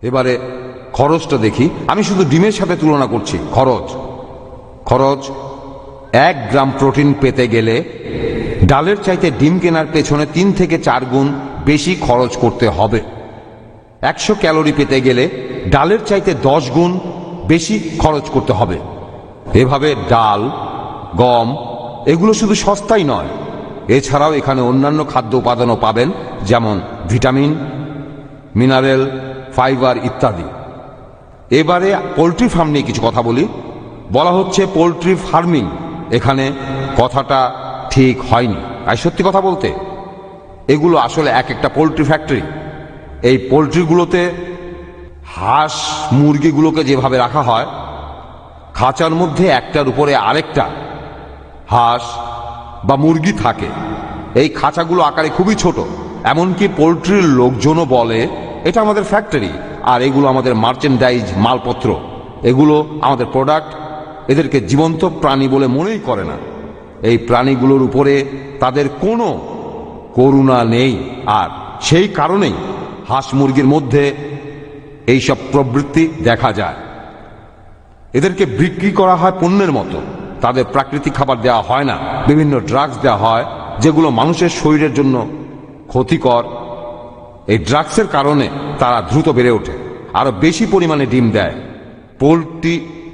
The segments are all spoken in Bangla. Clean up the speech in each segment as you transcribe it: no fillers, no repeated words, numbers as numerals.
এবারে খরচটা দেখি। আমি শুধু ডিমের সাথে তুলনা করছি। খরচ 1 গ্রাম প্রোটিন পেতে গেলে ডালের চাইতে ডিম কেনার পেছনে 3 থেকে 4 গুণ বেশি খরচ করতে হবে। 100 ক্যালোরি পেতে গেলে ডালের চাইতে 10 গুণ বেশি খরচ করতে হবে। এভাবে ডাল, গম এগুলো শুধু সস্তাই নয়, এছাড়াও এখানে অন্যান্য খাদ্য উপাদানও পাবেন, যেমন ভিটামিন, মিনারেল, ফাইবার ইত্যাদি। এবারে পোলট্রি ফার্ম নিয়ে কিছু কথা বলি। বলা হচ্ছে পোলট্রি ফার্মিং, এখানে কথাটা ঠিক হয়নি। আর সত্যি কথা বলতে এগুলো আসলে এক একটা পোলট্রি ফ্যাক্টরি। এই পোলট্রিগুলোতে হাঁস মুরগিগুলোকে যেভাবে রাখা হয়, খাঁচার মধ্যে একটার উপরে আরেকটা হাঁস বা মুরগি থাকে। এই খাঁচাগুলো আকারে খুবই ছোট, এমনকি পোলট্রির লোকজনও বলে এটা আমাদের ফ্যাক্টরি, আর এগুলো আমাদের মার্চেন্ডাইজ মালপত্র, এগুলো আমাদের প্রোডাক্ট। এদেরকে জীবন্ত প্রাণী বলে মনেই করে না। এই প্রাণীগুলোর উপরে তাদের কোনো করুণা নেই, আর সেই কারণেই হাঁস মুরগির মধ্যে এইসব প্রবৃত্তি দেখা যায়। এদেরকে বিক্রি করা হয় পণ্যের মতো, তাদের প্রাকৃতিক খাবার দেওয়া হয় না, বিভিন্ন ড্রাগস দেওয়া হয় যেগুলো মানুষের শরীরের জন্য ক্ষতিকর। এই ড্রাগসের কারণে তারা দ্রুত বেড়ে ওঠে, আরো বেশি পরিমাণে ডিম দেয়।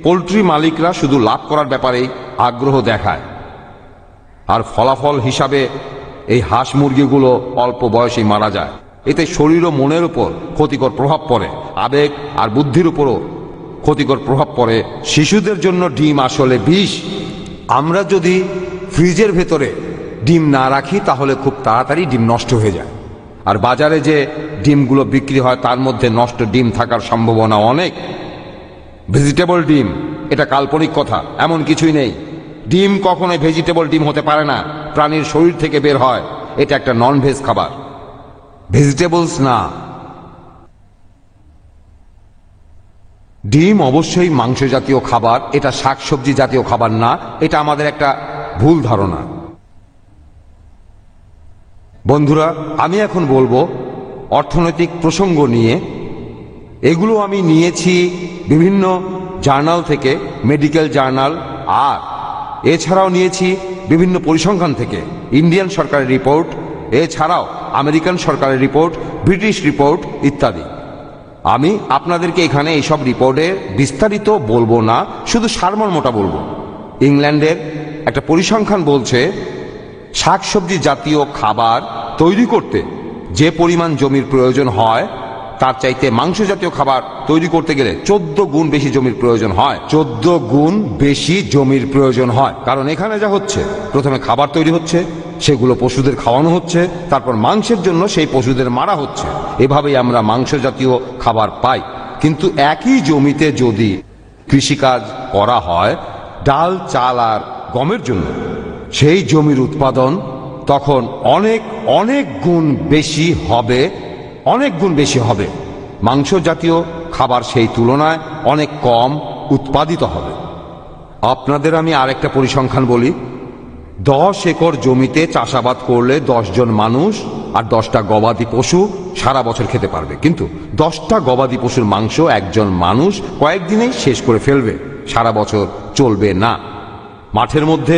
পোলট্রি মালিকরা শুধু লাভ করার ব্যাপারেই আগ্রহ দেখায়, আর ফলাফল হিসাবে এই হাঁস মুরগিগুলো অল্প বয়সেই মারা যায়। এতে শরীর ও মনের উপর ক্ষতিকর প্রভাব পড়ে, আবেগ আর বুদ্ধির উপরও ক্ষতিকর প্রভাব পড়ে। শিশুদের জন্য ডিম আসলে বিষ। আমরা যদি ফ্রিজের ভেতরে ডিম না রাখি তাহলে খুব তাড়াতাড়ি ডিম নষ্ট হয়ে যায়, আর বাজারে যে ডিমগুলো বিক্রি হয় তার মধ্যে নষ্ট ডিম থাকার সম্ভাবনা অনেক। ভেজিটেবল ডিম এটা কাল্পনিক কথা, এমন কিছুই নেই। ডিম কখনোই ভেজিটেবল ডিম হতে পারে না, প্রাণীর শরীর থেকে বের হয়। এটা একটা নন ভেজ খাবার, ভেজিটেবলস না। ডিম অবশ্যই মাংস জাতীয় খাবার, এটা শাকসবজি জাতীয় খাবার না। এটা আমাদের একটা ভুল ধারণা। বন্ধুরা, আমি এখন বলবো অর্থনৈতিক প্রসঙ্গ নিয়ে। এগুলো আমি নিয়েছি বিভিন্ন জার্নাল থেকে, মেডিকেল জার্নাল, আর এছাড়াও নিয়েছি বিভিন্ন পরিসংখ্যান থেকে, ইন্ডিয়ান সরকারের রিপোর্ট, এছাড়াও আমেরিকান সরকারের রিপোর্ট, ব্রিটিশ রিপোর্ট ইত্যাদি। আমি আপনাদেরকে এখানে এইসব রিপোর্টে বিস্তারিত বলবো না, শুধু সারমর্মটা বলবো। ইংল্যান্ডের একটা পরিসংখ্যান বলছে শাকসবজি জাতীয় খাবার তৈরি করতে যে পরিমাণ জমির প্রয়োজন হয় তার চাইতে মাংস জাতীয় খাবার তৈরি করতে গেলে 14 গুণ বেশি জমির প্রয়োজন হয়। 14 গুণ বেশি জমির প্রয়োজন হয়, কারণ এখানে যা হচ্ছে, প্রথমে খাবার তৈরি হচ্ছে, সেগুলো পশুদের খাওয়ানো হচ্ছে, তারপর মাংসের জন্য সেই পশুদের মারা হচ্ছে। এভাবেই আমরা মাংস জাতীয় খাবার পাই। কিন্তু একই জমিতে যদি কৃষিকাজ করা হয় ডাল, চাল আর গমের জন্য, সেই জমির উৎপাদন তখন অনেক অনেক গুণ বেশি হবে, অনেক গুণ বেশি হবে। মাংস জাতীয় খাবার সেই তুলনায় অনেক কম উৎপাদিত হবে। আপনাদের আমি আরেকটা পরিসংখ্যান বলি। 10 একর জমিতে চাষাবাদ করলে 10 জন মানুষ আর 10টা গবাদি পশু সারা বছর খেতে পারবে, কিন্তু 10টা গবাদি পশুর মাংস একজন মানুষ কয়েকদিনেই শেষ করে ফেলবে, সারা বছর চলবে না। মাঠের মধ্যে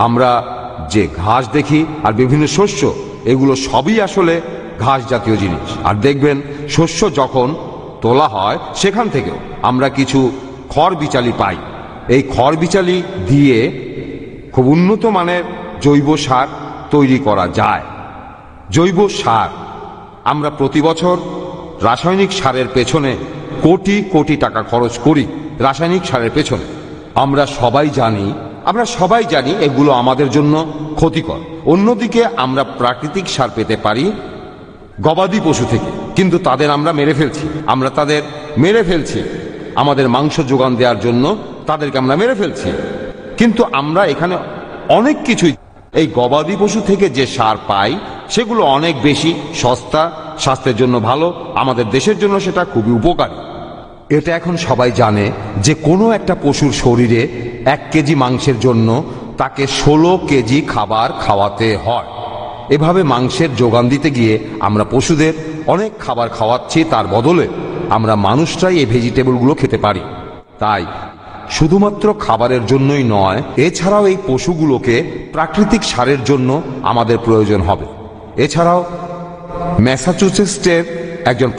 আমরা যে ঘাস দেখি আর বিভিন্ন শস্য, এগুলো সবই আসলে ঘাস জাতীয় জিনিস। আর দেখবেন শস্য যখন তোলা হয় সেখান থেকেও আমরা কিছু খড় বিচালি পাই। এই খড় বিচালি দিয়ে খুব উন্নত মানের জৈব সার তৈরি করা যায়। জৈব সার, আমরা প্রতি বছর রাসায়নিক সারের পেছনে কোটি কোটি টাকা খরচ করি। রাসায়নিক সারের পেছনে আমরা সবাই জানি এগুলো আমাদের জন্য ক্ষতিকর। অন্যদিকে আমরা প্রাকৃতিক সার পেতে পারি গবাদি পশু থেকে, কিন্তু তাদের আমরা মেরে ফেলছি। আমাদের মাংস যোগান দেওয়ার জন্য তাদেরকে আমরা মেরে ফেলছি। কিন্তু আমরা এখানে অনেক কিছুই, এই গবাদি পশু থেকে যে সার পাই সেগুলো অনেক বেশি সস্তা, স্বাস্থ্যের জন্য ভালো, আমাদের দেশের জন্য সেটা খুবই উপকারী। এটা এখন সবাই জানে যে কোনো একটা পশুর শরীরে 1 কেজি মাংসের জন্য তাকে 16 কেজি খাবার খাওয়াতে হয়। এভাবে মাংসের যোগান দিতে গিয়ে আমরা পশুদের অনেক খাবার খাওয়াচ্ছি, তার বদলে আমরা মানুষরাই এই ভেজিটেবলগুলো খেতে পারি। তাই শুধুমাত্র খাবারের জন্যই নয়, এছাড়াও এই পশুগুলোকে প্রাকৃতিক সারের জন্য আমাদের প্রয়োজন হবে। এছাড়াও ম্যাসাচুসেটসের একজন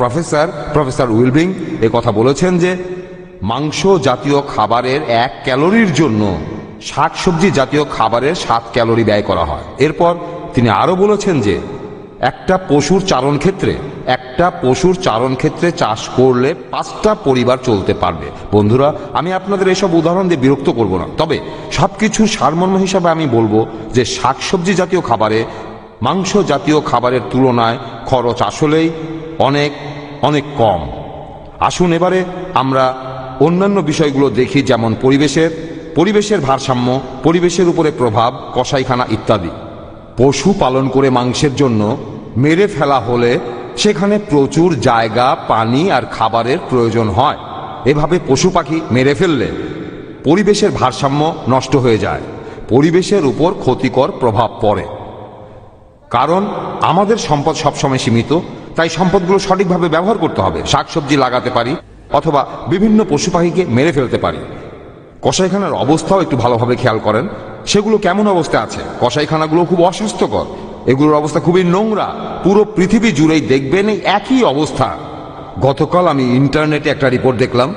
প্রফেসর উইলবিং কথা বলেছেন যে মাংস জাতীয় খাবারের 1 ক্যালোরির জন্য শাকসবজি জাতীয় খাবারের 7 ক্যালোরি ব্যয় করা হয়। এরপর তিনি আরো বলেছেন যে একটা পশুর চারণ ক্ষেত্রে চাষ করলে 5টা পরিবার চলতে পারবে। বন্ধুরা, আমি আপনাদের এসব উদাহরণ দিয়ে বিরক্ত করব না, তবে সবকিছুর সারমর্ম হিসাবে আমি বলবো যে শাকসবজি জাতীয় খাবারে মাংস জাতীয় খাবারের তুলনায় খরচ আসলেই অনেক অনেক কম। আসুন এবারে আমরা অন্যান্য বিষয়গুলো দেখি, যেমন পরিবেশের ভারসাম্য, পরিবেশের উপরে প্রভাব, কসাইখানা ইত্যাদি। পশু পালন করে মাংসের জন্য মেরে ফেলা হলে সেখানে প্রচুর জায়গা, পানি আর খাবারের প্রয়োজন হয়। এভাবে পশু পাখি মেরে ফেললে পরিবেশের ভারসাম্য নষ্ট হয়ে যায়, পরিবেশের উপর ক্ষতিকর প্রভাব পড়ে। কারণ আমাদের সম্পদ সবসময় সীমিত, তাই সম্পদগুলো সঠিকভাবে ব্যবহার করতে হবে। শাকসবজি লাগাতে পারি অথবা বিভিন্ন পশু পাখিকে মেরে ফেলতে পারি। কসাইখানার অবস্থাও একটু ভালোভাবে খেয়াল করেন, সেগুলো কেমন অবস্থায় আছে। কসাইখানাগুলো খুব অস্বাস্থ্যকর, এগুলোর অবস্থা খুবই নোংরা। পুরো পৃথিবী জুড়েই দেখবেন এই একই অবস্থা। গতকাল আমি ইন্টারনেটে একটা রিপোর্ট দেখলাম,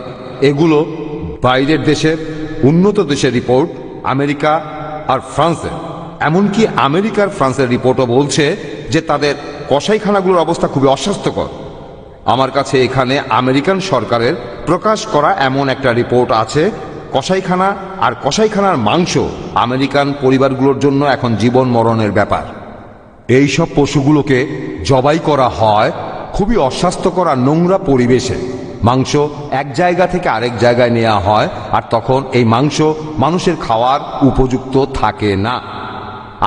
এগুলো বাইরের দেশের উন্নত দেশের রিপোর্ট, আমেরিকা আর ফ্রান্সের। এমনকি আমেরিকার ফ্রান্সের রিপোর্টও বলছে যে তাদের কসাইখানাগুলোর অবস্থা খুবই অস্বাস্থ্যকর। আমার কাছে এখানে আমেরিকান সরকারের প্রকাশ করা এমন একটা রিপোর্ট আছে, কসাইখানা আর কসাইখানার মাংস আমেরিকান পরিবারগুলোর জন্য এখন জীবন মরণের ব্যাপার। এই সব পশুগুলোকে জবাই করা হয় খুবই অস্বাস্থ্যকর আর নোংরা পরিবেশে। মাংস এক জায়গা থেকে আরেক জায়গায় নেওয়া হয়, আর তখন এই মাংস মানুষের খাওয়ার উপযুক্ত থাকে না।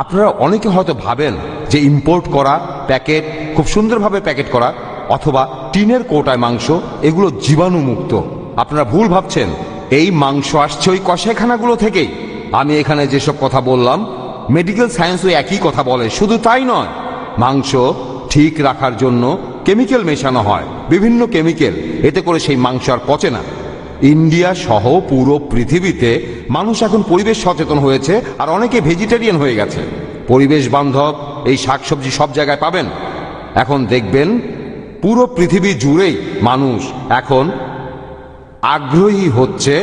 আপনারা অনেকে হয়তো ভাবেন যে ইম্পোর্ট করা প্যাকেট, খুব সুন্দরভাবে প্যাকেট করা অথবা টিনের কৌটায় মাংস, এগুলো জীবাণুমুক্ত। আপনারা ভুল ভাবছেন, এই মাংস আসছে ওই কসাইখানাগুলো থেকেই। আমি এখানে যেসব কথা বললাম, মেডিকেল সায়েন্সও একই কথা বলে। শুধু তাই নয়, মাংস ঠিক রাখার জন্য কেমিক্যাল মেশানো হয়, বিভিন্ন কেমিক্যাল, এতে করে সেই মাংস আর পচে না। ইন্ডিয়া সহ পুরো পৃথিবীতে মানুষ এখন পরিবেশ সচেতন হয়েছে, আর অনেকে ভেজিটেরিয়ান হয়ে গেছে। পরিবেশ বান্ধব এই শাকসবজি সব জায়গায় পাবেন। এখন দেখবেন পুরো পৃথিবী জুড়েই মানুষ এখন আগ্রহী হচ্ছে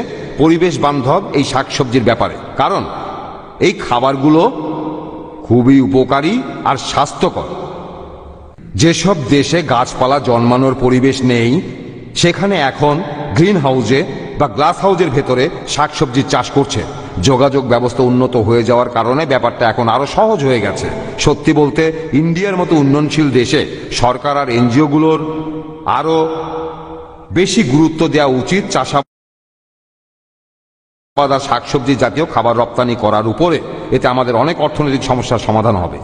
পরিবেশ বান্ধব এই শাকসবজির ব্যাপারে, কারণ এই খাবারগুলো খুবই উপকারী আর স্বাস্থ্যকর। যেসব দেশে গাছপালা জন্মানোর পরিবেশ নেই, সেখানে এখন গ্রিন হাউসে বা গ্লাস হাউসের ভেতরে শাকসবজির চাষ করছে। যোগাযোগ ব্যবস্থা উন্নত হয়ে যাওয়ার কারণে ব্যাপারটা এখন আরো সহজ হয়ে গেছে। সত্যি বলতে ইন্ডিয়ার মতো উন্নয়নশীল দেশে সরকার আর এনজিওগুলোর আরো বেশি গুরুত্ব দেওয়া উচিত চাষাবাদ আর শাকসবজি জাতীয় খাবার রপ্তানি করার উপরে। এতে আমাদের অনেক অর্থনৈতিক সমস্যার সমাধান হবে।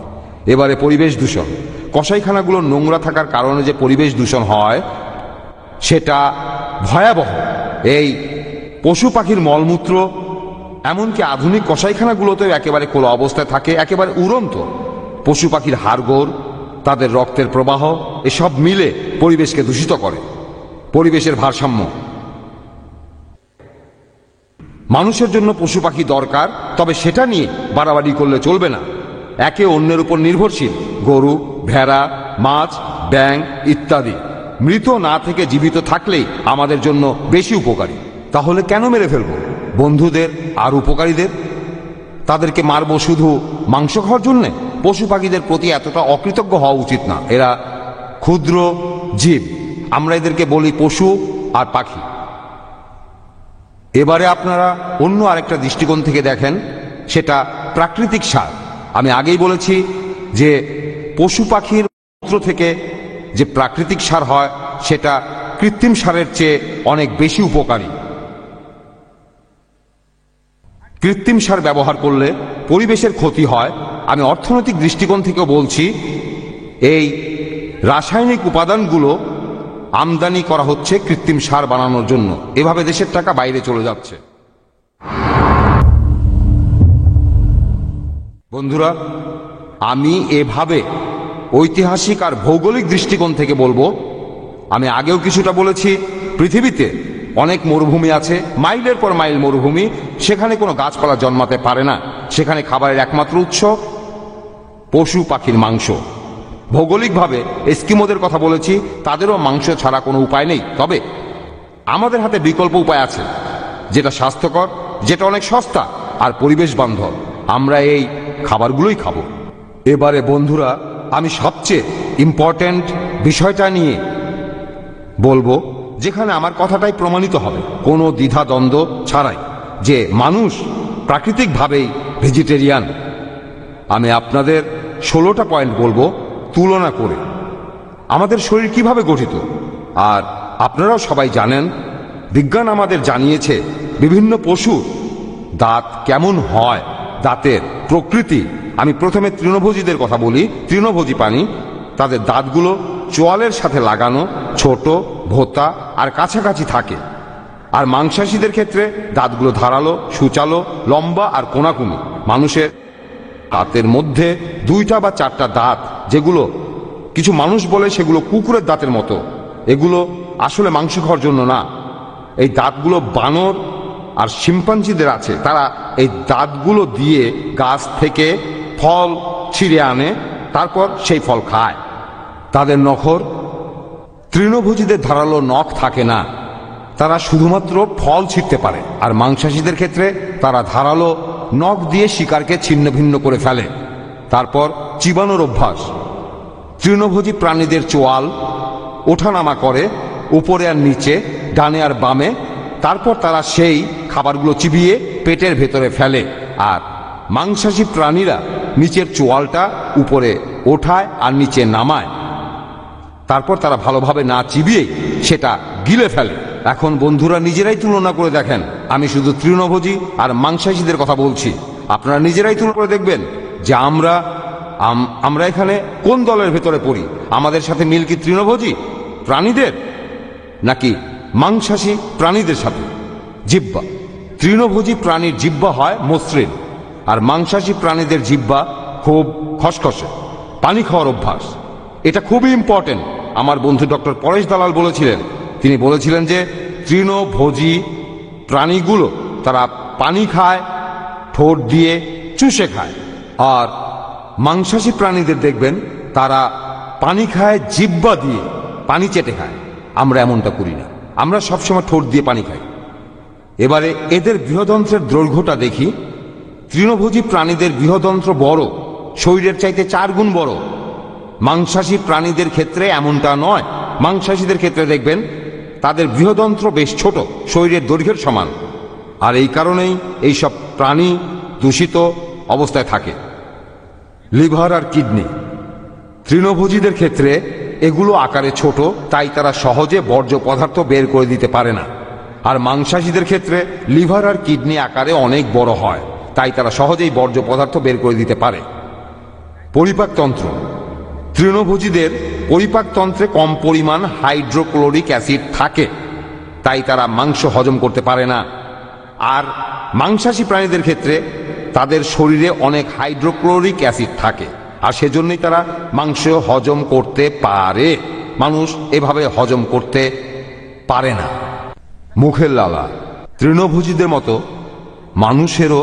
এবারে পরিবেশ দূষণ। কসাইখানাগুলো নোংরা থাকার কারণে যে পরিবেশ দূষণ হয় সেটা ভয়াবহ। এই পশু পাখির মলমূত্র, এমনকি আধুনিক কসাইখানাগুলোতেও একেবারে খোলা অবস্থায় থাকে, একেবারে উড়ন্ত। পশু পাখির হাড়গোড়, তাদের রক্তের প্রবাহ, এসব মিলে পরিবেশকে দূষিত করে। পরিবেশের ভারসাম্য। মানুষের জন্য পশু পাখি দরকার, তবে সেটা নিয়ে বাড়াবাড়ি করলে চলবে না। একে অন্যের উপর নির্ভরশীল। গরু, ভেড়া, মাছ, ব্যাঙ ইত্যাদি মৃত না থেকে জীবিত থাকলেই আমাদের জন্য বেশি উপকারী। তাহলে কেন মেরে ফেলবো বন্ধুদের আর উপকারীদের? তাদেরকে মারবো শুধু মাংস খাওয়ার জন্যে? পশু পাখিদের প্রতি এতটা অকৃতজ্ঞ হওয়া উচিত না। এরা ক্ষুদ্র জীব, আমরা এদেরকে বলি পশু আর পাখি। এবারে আপনারা অন্য আরেকটা দৃষ্টিকোণ থেকে দেখেন, সেটা প্রাকৃতিক সার। আমি আগেই বলেছি যে পশু পাখির মূত্র থেকে যে প্রাকৃতিক সার হয় সেটা কৃত্রিম সারের চেয়ে অনেক বেশি উপকারী। কৃত্রিম সার ব্যবহার করলে পরিবেশের ক্ষতি হয়। আমি অর্থনৈতিক দৃষ্টিকোণ থেকেও বলছি, এই রাসায়নিক উপাদানগুলো আমদানি করা হচ্ছে কৃত্রিম সার বানানোর জন্য। এভাবে দেশের টাকা বাইরে চলে যাচ্ছে। বন্ধুরা, আমি এভাবে ঐতিহাসিক আর ভৌগোলিক দৃষ্টিকোণ থেকে বলবো, আমি আগেও কিছুটা বলেছি, পৃথিবীতে অনেক মরুভূমি আছে, মাইলের পর মাইল মরুভূমি, সেখানে কোনো গাছপালা জন্মাতে পারে না। সেখানে খাবারের একমাত্র উৎস পশু পাখির মাংস। ভৌগোলিকভাবে এস্কিমোদের কথা বলেছি, তাদেরও মাংস ছাড়া কোনো উপায় নেই। তবে আমাদের হাতে বিকল্প উপায় আছে, যেটা স্বাস্থ্যকর, যেটা অনেক সস্তা আর পরিবেশ বান্ধব। আমরা এই খাবারগুলোই খাবো। এবারে বন্ধুরা, আমি সবচেয়ে ইম্পর্ট্যান্ট বিষয়টা নিয়ে বলবো, যেখানে আমার কথাটাই প্রমাণিত হবে কোনো দ্বিধাদ্বন্দ্ব ছাড়াই, যে মানুষ প্রাকৃতিকভাবেই ভেজিটেরিয়ান। আমি আপনাদের 16টা পয়েন্ট বলবো তুলনা করে আমাদের শরীর কিভাবে গঠিত। আর আপনারাও সবাই জানেন, বিজ্ঞান আমাদের জানিয়েছে বিভিন্ন পশুর দাঁত কেমন হয়, দাঁতের প্রকৃতি। আমি প্রথমে তৃণভোজীদের কথা বলি। তৃণভোজী প্রাণী, তাদের দাঁতগুলো চোয়ালের সাথে লাগানো, ছোট, ভোঁতা আর কাছাকাছি থাকে। আর মাংসাশীদের ক্ষেত্রে দাঁতগুলো ধারালো, সূচালো, লম্বা আর কোনাকুনি। মানুষের দাঁতের মধ্যে 2টা বা 4টা দাঁত, যেগুলো কিছু মানুষ বলে সেগুলো কুকুরের দাঁতের মতো। এগুলো আসলে মাংস খাওয়ার জন্য না। এই দাঁতগুলো বানর আর শিম্পাঞ্জিদের আছে। তারা এই দাঁতগুলো দিয়ে গাছ থেকে ফল ছিঁড়ে আনে, তারপর সেই ফল খায়। তাদের নখর, তৃণভোজীদের ধারালো নখ থাকে না, তারা শুধুমাত্র ফল ছিঁড়তে পারে। আর মাংসাশীদের ক্ষেত্রে তারা ধারালো নখ দিয়ে শিকারকে ছিন্ন ভিন্ন করে ফেলে। তারপর চিবানোর অভ্যাস। তৃণভোজী প্রাণীদের চোয়াল ওঠানামা করে উপরে আর নিচে, ডানে আর বামে। তারপর তারা সেই খাবারগুলো চিবিয়ে পেটের ভেতরে ফেলে। আর মাংসাশী প্রাণীরা নিচের চোয়ালটা উপরে ওঠায় আর নিচে নামায়। তারপর তারা ভালোভাবে না চিবিয়ে সেটা গিলে ফেলে। এখন বন্ধুরা নিজেরাই তুলনা করে দেখেন। আমি শুধু তৃণভোজী আর মাংসাশীদের কথা বলছি, আপনারা নিজেরাই তুলনা করে দেখবেন যে আমরা এখানে কোন দলের ভেতরে পড়ি। আমাদের সাথে মিল কি তৃণভোজী প্রাণীদের নাকি মাংসাশী প্রাণীদের সাথে? জিহ্বা। তৃণভোজী প্রাণীর জিহ্বা হয় মসৃণ, আর মাংসাশী প্রাণীদের জিহ্বা খুব খসখসে। পানি খাওয়ার অভ্যাস, এটা খুবই ইম্পর্টেন্ট। আমার বন্ধু ডক্টর পরেশ দালাল বলেছিলেন, তিনি বলেছিলেন যে তৃণভোজী প্রাণীগুলো তারা পানি খায়, ঠোঁট দিয়ে চুষে খায়। আর মাংসাশী প্রাণীদের দেখবেন তারা পানি খায় জিহ্বা দিয়ে, পানি চেটে খায়। আমরা এমনটা করি না, আমরা সবসময় ঠোঁট দিয়ে পানি খাই। এবারে এদের বৃহদন্ত্রের দৈর্ঘ্যটা দেখি। তৃণভোজী প্রাণীদের বৃহদন্ত্র বড়, শরীরের চাইতে 4 গুণ বড়। মাংসাশী প্রাণীদের ক্ষেত্রে এমনটা নয়। মাংসাশীদের ক্ষেত্রে দেখবেন তাদের বৃহদন্ত্র বেশ ছোট, শরীরের দৈর্ঘ্যের সমান। আর এই কারণেই এইসব প্রাণী দূষিত অবস্থায় থাকে। লিভার আর কিডনি, তৃণভোজীদের ক্ষেত্রে এগুলো আকারে ছোট, তাই তারা সহজে বর্জ্য পদার্থ বের করে দিতে পারে না। আর মাংসাশীদের ক্ষেত্রে লিভার আর কিডনি আকারে অনেক বড় হয়, তাই তারা সহজেই বর্জ্য পদার্থ বের করে দিতে পারে। পরিপাকতন্ত্র, তৃণভোজীদের পরিপাকতন্ত্রে কম পরিমাণ হাইড্রোক্লোরিক অ্যাসিড থাকে, তাই তারা মাংস হজম করতে পারে না। আর মাংসাশী প্রাণীদের ক্ষেত্রে তাদের শরীরে অনেক হাইড্রোক্লোরিক অ্যাসিড থাকে, আর সেজন্যই তারা মাংস হজম করতে পারে। মানুষ এভাবে হজম করতে পারে না। মুখের লালা, তৃণভোজীদের মতো মানুষেরও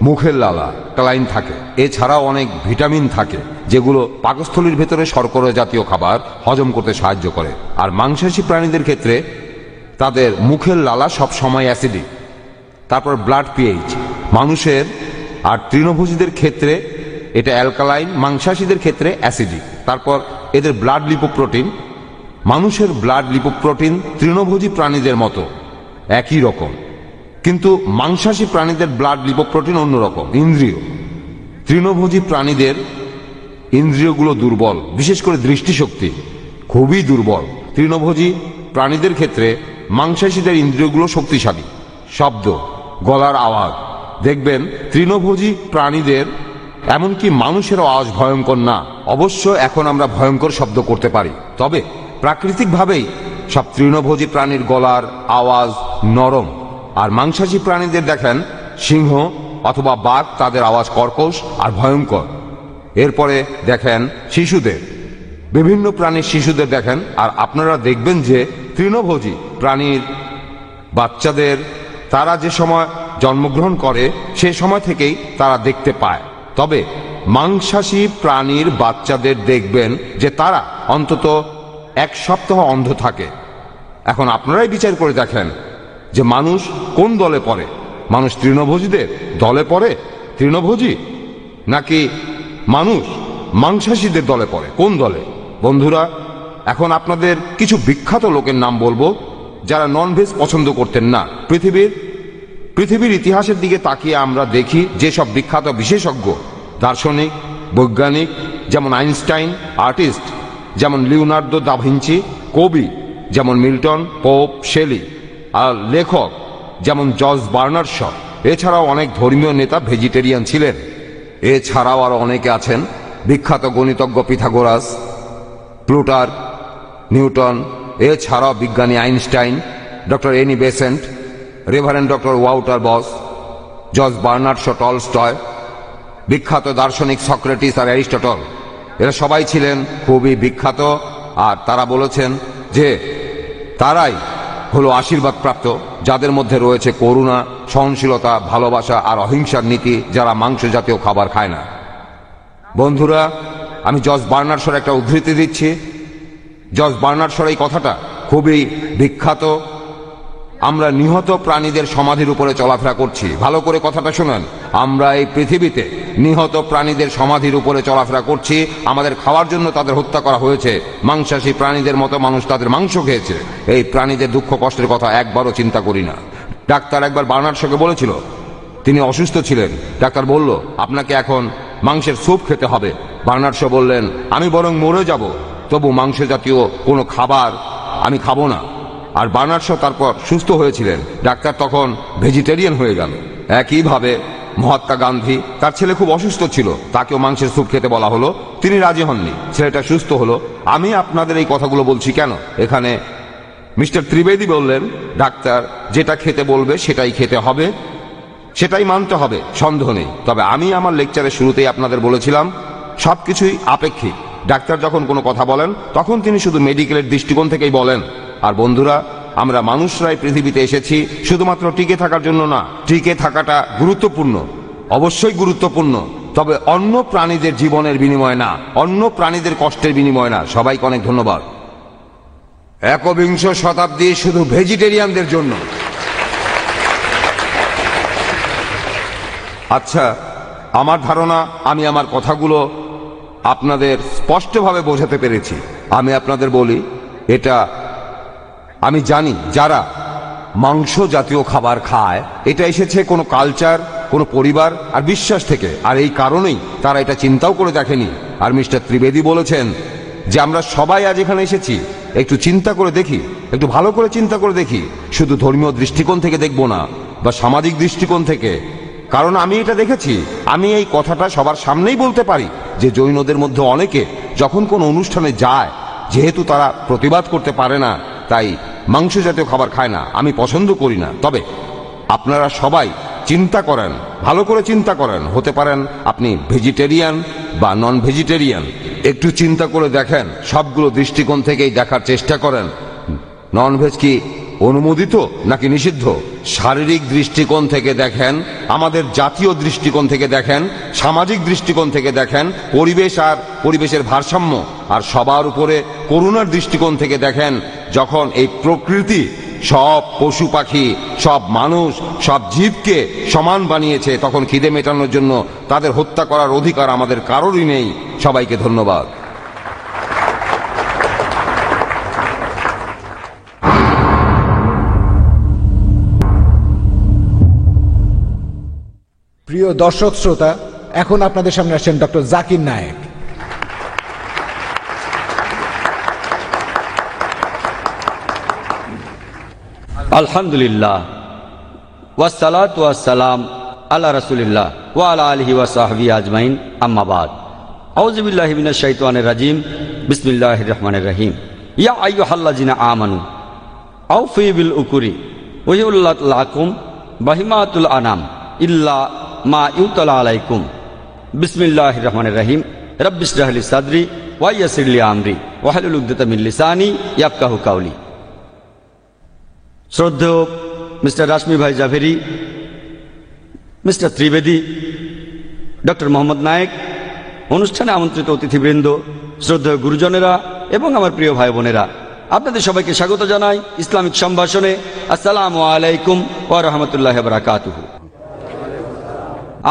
মুখের লালা ক্লাইন থাকে। এছাড়াও অনেক ভিটামিন থাকে, যেগুলো পাকস্থলীর ভেতরে শর্করা জাতীয় খাবার হজম করতে সাহায্য করে। আর মাংসাশী প্রাণীদের ক্ষেত্রে তাদের মুখের লালা সব সময় অ্যাসিডিক। তারপর ব্লাড পিএইচ, মানুষের আর তৃণভোজীদের ক্ষেত্রে এটা অ্যালকালাইন, মাংসাশীদের ক্ষেত্রে অ্যাসিডিক। তারপর এদের ব্লাড লিপোপ্রোটিন, মানুষের ব্লাড লিপোপ্রোটিন তৃণভোজী প্রাণীদের মতো একই রকম, কিন্তু মাংসাশী প্রাণীদের ব্লাড লিপোপ্রোটিন অন্যরকম। ইন্দ্রিয়, তৃণভোজী প্রাণীদের ইন্দ্রিয়গুলো দুর্বল, বিশেষ করে দৃষ্টিশক্তি খুবই দুর্বল। তৃণভোজী প্রাণীদের ক্ষেত্রে মাংসাশীদের ইন্দ্রিয়গুলো শক্তিশালী। শব্দ, গলার আওয়াজ, দেখবেন তৃণভোজী প্রাণীদের, এমনকি মানুষেরও আওয়াজ ভয়ঙ্কর না। অবশ্য এখন আমরা ভয়ঙ্কর শব্দ করতে পারি, তবে প্রাকৃতিকভাবেই সব তৃণভোজী প্রাণীর গলার আওয়াজ নরম। আর মাংসাশী প্রাণীদের দেখেন সিংহ অথবা বাঘ, তাদের আওয়াজ কর্কশ আর ভয়ঙ্কর। এরপরে দেখেন শিশুদের, বিভিন্ন প্রাণীর শিশুদের দেখেন, আর আপনারা দেখবেন যে তৃণভোজী প্রাণীর বাচ্চাদের তারা যে সময় জন্মগ্রহণ করে সেই সময় থেকেই তারা দেখতে পায়। তবে মাংসাশী প্রাণীর বাচ্চাদের দেখবেন যে তারা অন্তত 1 সপ্তাহ অন্ধ থাকে। এখন আপনারাই বিচার করে দেখেন যে মানুষ কোন দলে পড়ে? মানুষ তৃণভোজীদের দলে পড়ে, তৃণভোজী, নাকি মানুষ মাংসাশীদের দলে পড়ে? কোন দলে? বন্ধুরা, এখন আপনাদের কিছু বিখ্যাত লোকের নাম বলবো যারা ননভেজ পছন্দ করতেন না। পৃথিবীর ইতিহাসের দিকে তাকিয়ে আমরা দেখি যেসব বিখ্যাত বিশেষজ্ঞ, দার্শনিক, বৈজ্ঞানিক যেমন আইনস্টাইন, আর্টিস্ট যেমন লিওনার্দো দা ভিঞ্চি, কবি যেমন মিল্টন, পোপ, শেলি, আর লেখক যেমন জর্জ বার্নার্ড শ, এছাড়াও অনেক ধর্মীয় নেতা ভেজিটেরিয়ান ছিলেন। এছাড়াও আরো অনেকে আছেন, বিখ্যাত গণিতজ্ঞ পিথাগোরাস, প্লুটার্ক, নিউটন, এছাড়াও বিজ্ঞানী Einstein, doctor Annie Besant, reverend doctor Walter Bos, George Bernard Shaw Tolstoy, বিখ্যাত দার্শনিক সক্রেটিস আর অ্যারিস্টটল। এরা সবাই ছিলেন খুবই বিখ্যাত, আর তারা বলেছেন যে তারাই হলো আশীর্বাদ প্রাপ্ত, যাদের মধ্যে রয়েছে করুণা, সহনশীলতা, ভালোবাসা আর অহিংসার নীতি, যারা মাংস জাতীয় খাবার খায় না। বন্ধুরা, আমি জর্জ বার্নার্ড শর একটা উদ্ধৃতি দিচ্ছি। জর্জ বার্নার্ড শর এই কথাটা খুবই বিখ্যাত। আমরা নিহত প্রাণীদের সমাধির উপরে চলাফেরা করছি। ভালো করে কথাটা শুনেন। আমরা এই পৃথিবীতে নিহত প্রাণীদের সমাধির উপরে চলাফেরা করছি। আমাদের খাওয়ার জন্য তাদের হত্যা করা হয়েছে। মাংসাশী প্রাণীদের মতো মানুষ তাদের মাংস খেয়েছে। এই প্রাণীদের দুঃখ কষ্টের কথা একবারও চিন্তা করি না। ডাক্তার একবার বার্নার্ড শকে বলেছিল, তিনি অসুস্থ ছিলেন। ডাক্তার বলল, আপনাকে এখন মাংসের স্যুপ খেতে হবে। বার্নার্ড শ বললেন, আমি বরং মরে যাব, তবু মাংস জাতীয় কোনো খাবার আমি খাবো না। আর বার্নার্ড শ তারপর সুস্থ হয়েছিলেন। ডাক্তার তখন ভেজিটেরিয়ান হয়ে গেল। একইভাবে মহাত্মা গান্ধী, তার ছেলে খুব অসুস্থ ছিল, তাকেও মাংসের স্যুপ খেতে বলা হলো, তিনি রাজি হননি, ছেলেটা সুস্থ হলো। আমি আপনাদের এই কথাগুলো বলছি কেন? এখানে মিস্টার ত্রিবেদী বললেন, ডাক্তার যেটা খেতে বলবে সেটাই খেতে হবে, সেটাই মানতে হবে, সন্দেহ নেই। তবে আমি আমার লেকচারের শুরুতেই আপনাদের বলেছিলাম সবকিছুই আপেক্ষিক। ডাক্তার যখন কোনো কথা বলেন তখন তিনি শুধু মেডিকেলের দৃষ্টিকোণ থেকেই বলেন। আর বন্ধুরা, আমরা মানুষরাই পৃথিবীতে এসেছি শুধুমাত্র টিকে থাকার জন্য না। টিকে থাকাটা গুরুত্বপূর্ণ, অবশ্যই গুরুত্বপূর্ণ, তবে অন্য প্রাণীদের জীবনের বিনিময় না, অন্য প্রাণীদের কষ্টের বিনিময় না। সবাইকে অনেক ধন্যবাদ। একবিংশ শতাব্দী শুধু ভেজিটেরিয়ানদের জন্য। আচ্ছা, আমার ধারণা আমি আমার কথাগুলো আপনাদের স্পষ্টভাবে বোঝাতে পেরেছি। আমি আপনাদের বলি, এটা আমি জানি যারা মাংস জাতীয় খাবার খায় এটা এসেছে কোনো কালচার, কোনো পরিবার আর বিশ্বাস থেকে, আর এই কারণেই তারা এটা চিন্তাও করে দেখেনি। আর মিস্টার ত্রিবেদী বলেছেন যে আমরা সবাই আজ এখানে এসেছি একটু চিন্তা করে দেখি, একটু ভালো করে চিন্তা করে দেখি, শুধু ধর্মীয় দৃষ্টিকোণ থেকে দেখব না বা সামাজিক দৃষ্টিকোণ থেকে। কারণ আমি এটা দেখেছি, আমি এই কথাটা সবার সামনেই বলতে পারি যে জৈনদের মধ্যে অনেকে যখন কোনো অনুষ্ঠানে যায়, যেহেতু তারা প্রতিবাদ করতে পারে না, তাই মাংস জাতীয় খাবার খায় না। আমি পছন্দ করি না। তবে আপনারা সবাই চিন্তা করেন, ভালো করে চিন্তা করেন, হতে পারেন আপনি ভেজিটেরিয়ান বা নন ভেজিটেরিয়ান। একটু চিন্তা করে দেখেন, সবগুলো দৃষ্টিকোণ থেকেই দেখার চেষ্টা করেন নন ভেজ কি অনুমোদিত নাকি নিষিদ্ধ। শারীরিক দৃষ্টিকোণ থেকে দেখেন, আমাদের জাতীয় দৃষ্টিকোণ থেকে দেখেন, সামাজিক দৃষ্টিকোণ থেকে দেখেন, পরিবেশ আর পরিবেশের ভারসাম্য আর সবার উপরে করুণার দৃষ্টিকোণ থেকে দেখেন। যখন এই প্রকৃতি সব পশু পাখি, সব মানুষ, সব জীবকে সমান বানিয়েছে, তখন খিদে মেটানোর জন্য তাদের হত্যা করার অধিকার আমাদের কারোরই নেই। সবাইকে ধন্যবাদ। প্রিয় দর্শক শ্রোতা, এখন আপনাদের সামনে আসছেন ডক্টর জাকির নায়েক। আলহামদুলিল্লাহ ওয়াসসালাতু ওয়াসসালাম আলা রাসূলিল্লাহ ওয়া আলা আলিহি ওয়া সাহবিহি আজমাইন, আম্মা বাদ। আউযু বিল্লাহি মিনাশ শাইতানির রাজিম। বিসমিল্লাহির রহমানির রহিম। ইয়া আইয়ুহাল্লাযিনা আমানু আউফু বিল উকুরি ওয়া হিল্লাত লাকুম বাহিমাতুল আনাম ইল্লা মা ইউতালা আলাইকুম। বিসমিল্লাহির রহমানির রহিম। রব্বিশরাহ লি সাদরি ওয়াইয়াসির লি আমরি ওয়াহলুল উকদাতাম মিন লিসানি ইয়াফকাহু কাওলি। শ্রদ্ধেয় মিস্টার রাশমি ভাই জাভেরি, মিস্টার ত্রিবেদী, ডক্টর মোহাম্মদ নায়েক, অনুষ্ঠানে আমন্ত্রিত অতিথিবৃন্দ, শ্রদ্ধেয় গুরুজনেরা এবং আমার প্রিয় ভাই বোনেরা, আপনাদের সবাইকে স্বাগত জানাই ইসলামিক সম্ভাষণে। আসসালামু আলাইকুম ওয়া রাহমাতুল্লাহি ওয়া বারাকাতুহু।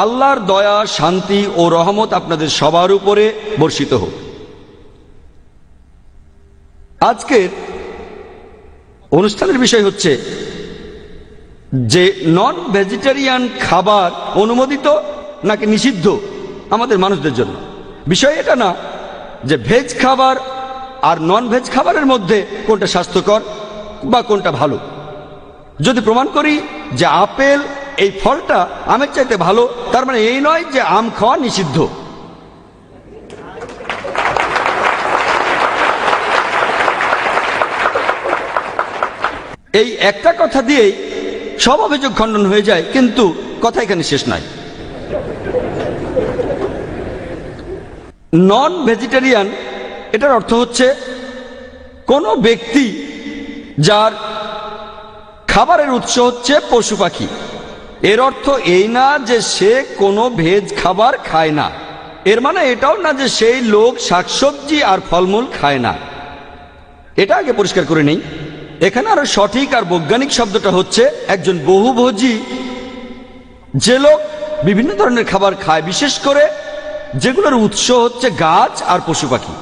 আল্লাহর দয়া, শান্তি ও রহমত আপনাদের সবার উপরে বর্ষিত হোক। আজকের অনুষ্ঠানের বিষয় হচ্ছে যে নন ভেজিটেরিয়ান খাবার অনুমোদিত নাকি নিষিদ্ধ আমাদের মানুষদের জন্য। বিষয় এটা না যে ভেজ খাবার আর নন ভেজ খাবারের মধ্যে কোনটা স্বাস্থ্যকর বা কোনটা ভালো। যদি প্রমাণ করি যে আপেল এই ফলটা আমের চাইতে ভালো, তার মানে এই নয় যে আম খাওয়া নিষিদ্ধ। এই একটা কথা দিয়েই সব অভিযোগ খণ্ডন হয়ে যায়, কিন্তু কথা এখানে শেষ নয়। নন ভেজিটেরিয়ান এটার অর্থ হচ্ছে কোনো ব্যক্তি যার খাবারের উৎস হচ্ছে পশু পাখি। এর অর্থ এই না যে সে কোনো ভেজ খাবার খায় না, এর মানে এটাও না যে সেই লোক শাকসবজি আর ফলমূল খায় না। এটা আগে পরিষ্কার করে নেই। এখানে আরো সঠিক আর বৈজ্ঞানিক শব্দটা হচ্ছে একজন বহুভোজী, যে লোক বিভিন্ন ধরনের খাবার খায়, বিশেষ করে যেগুলোর উৎস হচ্ছে গাছ আর পশু পাখি।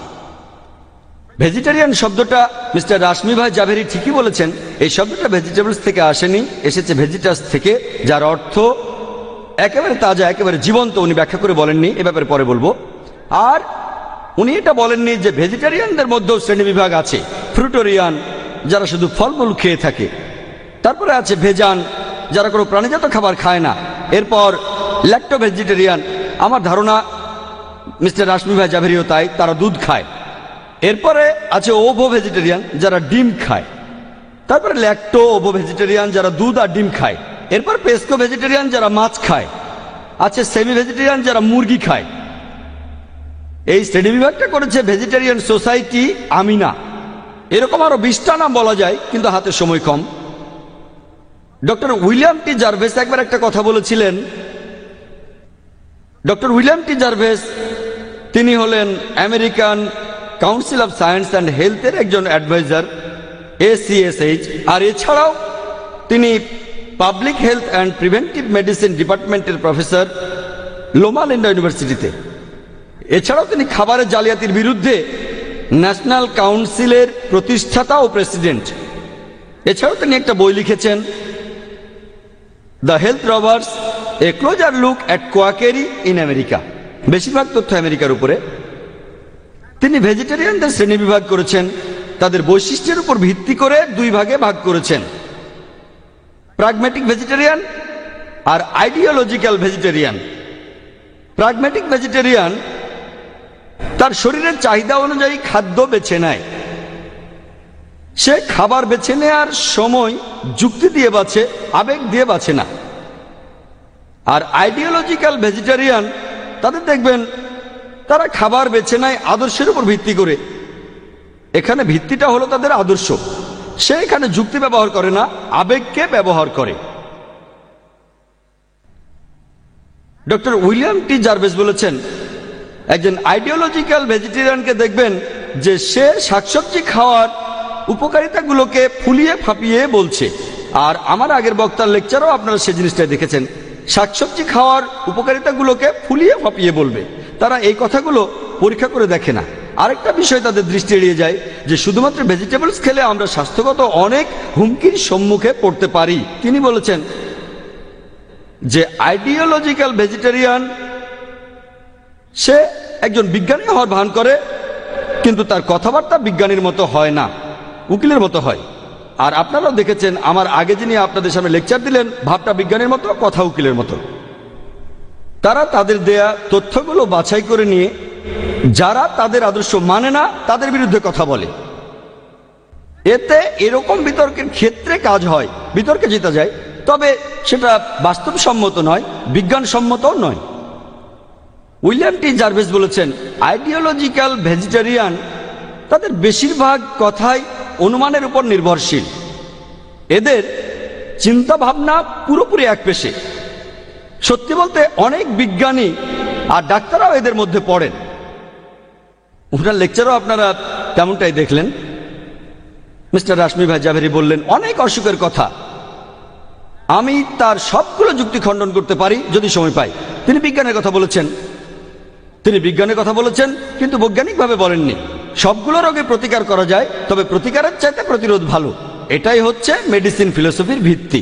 ভেজিটেরিয়ান শব্দটা মিস্টার রাশমি ভাই জাভেরি ঠিকই বলেছেন, এই শব্দটা ভেজিটেবলস থেকে আসেনি, এসেছে ভেজিটাস থেকে, যার অর্থ একেবারে তাজা, একেবারে জীবন্ত। উনি ব্যাখ্যা করে বলেননি, এ ব্যাপারে পরে বলবো। আর উনি এটা বলেননি যে ভেজিটেরিয়ানদের মধ্যেও শ্রেণীবিভাগ আছে। ফ্রুটোরিয়ান, যারা শুধু ফলমূল খেয়ে থাকে। তারপরে আছে ভেজান, যারা কোনো প্রাণীজাত খাবার খায় না। এরপর ল্যাক্টো ভেজিটেরিয়ান, আমার ধারণা মিস্টার রাশমি ভাই জাভেরিও তাই, তারা দুধ খায়। এরপরে আছে ওভো ভেজিটেরিয়ান, যারা ডিম খায়। তারপরে ল্যাক্টো ওভো ভেজিটেরিয়ান, যারা দুধ আর ডিম খায়। এরপর পেস্কো ভেজিটেরিয়ান, যারা মাছ খায়। আছে সেমি ভেজিটেরিয়ান, যারা মুরগি খায়। এই শ্রেণীবিভাগটা করেছে ভেজিটেরিয়ান সোসাইটি আমিনা। এরকম আরো 20টা নাম বলা যায়, কিন্তু হাতে সময় কম। ডক্টর উইলিয়াম টি জার্ভেস একবার একটা কথা বলেছিলেন। ডক্টর উইলিয়াম টি জার্ভেস তিনি হলেন American council of science and হেলথের একজন অ্যাডভাইজার, ACSH। আর এছাড়াও তিনি public health and preventive medicine ডিপার্টমেন্টের প্রফেসর লোমা লিন্ডা ইউনিভার্সিটিতে। এছাড়াও তিনি খাবারের জালিয়াতির বিরুদ্ধে ন্যাশনাল কাউন্সিলের প্রতিষ্ঠাতা ও প্রেসিডেন্ট। এছাড়াও তিনি একটা বই লিখেছেন, the health robbers, a closer look at quackery in America. বেশিরভাগ তথ্য আমেরিকার উপরে। তিনি ভেজিটেরিয়ানদের শ্রেণীবিভাগ করেছেন, তাদের বৈশিষ্ট্যের উপর ভিত্তি করে 2 ভাগে ভাগ করেছেন, প্রাগম্যাটিক ভেজিটেরিয়ান আর আইডিওলজিক্যাল ভেজিটেরিয়ান। প্রাগম্যাটিক ভেজিটেরিয়ান তার শরীরের চাহিদা অনুযায়ী খাদ্য বেছে নেয়। সে খাবার বেছে নেওয়ার সময় যুক্তি দিয়ে বাছে, আবেগ দিয়ে বাছে না। আর আইডিওলজিক্যাল ভেজিটেরিয়ান, তাদের দেখবেন তারা খাবার বেছে নেয় আদর্শের উপর ভিত্তি করে। এখানে ভিত্তিটা হলো তাদের আদর্শ। সে এখানে যুক্তি ব্যবহার করে না, আবেগকে ব্যবহার করে। ডক্টর উইলিয়াম টি জার্ভেস বলেছেন, একজন আইডিওলজিক্যাল ভেজিটেরিয়ানকে দেখবেন যে সে শাকসবজি খাওয়ার উপকারিতাগুলোকে ফুলিয়ে ফাঁপিয়ে বলছে। আর আমার আগের বক্তার লেকচারও আপনারা সেই জিনিসটাই দেখেছেন, শাকসবজি খাওয়ার উপকারিতাগুলোকে ফুলিয়ে ফাঁপিয়ে বলবে। তারা এই কথাগুলো পরীক্ষা করে দেখে না। আরেকটা বিষয় তাদের দৃষ্টি এড়িয়ে যায় যে শুধুমাত্র ভেজিটেবলস খেলে আমরা স্বাস্থ্যগত অনেক হুমকির সম্মুখে পড়তে পারি। তিনি বলেছেন যে আইডিওলজিক্যাল ভেজিটেরিয়ান সে একজন বিজ্ঞানী হওয়ার ভান করে, কিন্তু তার কথাবার্তা বিজ্ঞানীর মতো হয় না, উকিলের মতো হয়। আর আপনারাও দেখেছেন, আমার আগে যিনি আপনাদের সামনে লেকচার দিলেন, ভাবটা বিজ্ঞানীর মতো, কথা উকিলের মতো। তারা তাদের দেয়া তথ্যগুলো বাছাই করে নিয়ে যারা তাদের আদর্শ মানে না তাদের বিরুদ্ধে কথা বলে। এতে এরকম বিতর্কের ক্ষেত্রে কাজ হয়, বিতর্কে জেতা যায়, তবে সেটা বাস্তবসম্মত নয়, বিজ্ঞানসম্মতও নয়। উইলিয়াম টি জার্ভেস বলেছেন, আইডিওলজিক্যাল ভেজিটেরিয়ান তাদের বেশিরভাগ কথাই অনুমানের উপর নির্ভরশীল। এদের চিন্তা ভাবনা পুরোপুরি একপেশে। সত্যি বলতে অনেক বিজ্ঞানী আর ডাক্তাররাও এদের মধ্যে পড়েন। ওনার লেকচারও আপনারা তেমনটাই দেখলেন। মিস্টার রাশমি ভাই জাভেরি বললেন অনেক অসুখের কথা, আমি তার সবগুলো যুক্তি খণ্ডন করতে পারি যদি সময় পাই। তিনি বিজ্ঞানের কথা বলেছেন, কিন্তু বৈজ্ঞানিকভাবে বলেননি। সবগুলো রোগে প্রতিকার করা যায়, তবে প্রতিকারের চাইতে প্রতিরোধ ভালো। এটাই হচ্ছে মেডিসিন ফিলোসফির ভিত্তি।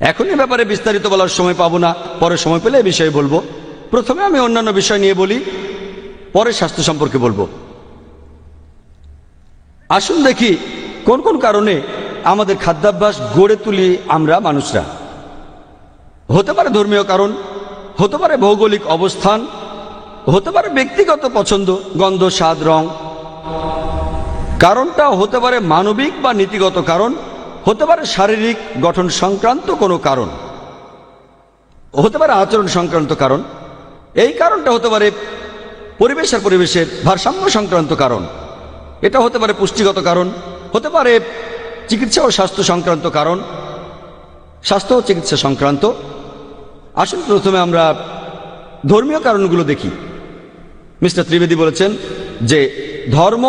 এখন এ ব্যাপারে বিস্তারিত বলার সময় পাবো না, পরে সময় পেলে এ বিষয়ে বলবো। প্রথমে আমি অন্যান্য বিষয় নিয়ে বলি, পরে স্বাস্থ্য সম্পর্কে বলবো। আসুন দেখি কোন কোন কারণে আমাদের খাদ্যাভ্যাস গড়ে তুলি আমরা মানুষরা। হতে পারে ধর্মীয় কারণ, হতে পারে ভৌগোলিক অবস্থান, হতে পারে ব্যক্তিগত পছন্দ, গন্ধ, স্বাদ, রং। কারণটাও হতে পারে মানবিক বা নীতিগত কারণ, হতে পারে শারীরিক গঠন সংক্রান্ত কোনো কারণ, হতে পারে আচরণ সংক্রান্ত কারণ। এই কারণটা হতে পারে পরিবেশের ভারসাম্য সংক্রান্ত কারণ। এটা হতে পারে পুষ্টিগত কারণ, হতে পারে চিকিৎসা ও স্বাস্থ্য সংক্রান্ত কারণ, স্বাস্থ্য ও চিকিৎসা সংক্রান্ত। আসুন প্রথমে আমরা ধর্মীয় কারণগুলো দেখি। মিস্টার ত্রিবেদী বলেছেন যে ধর্ম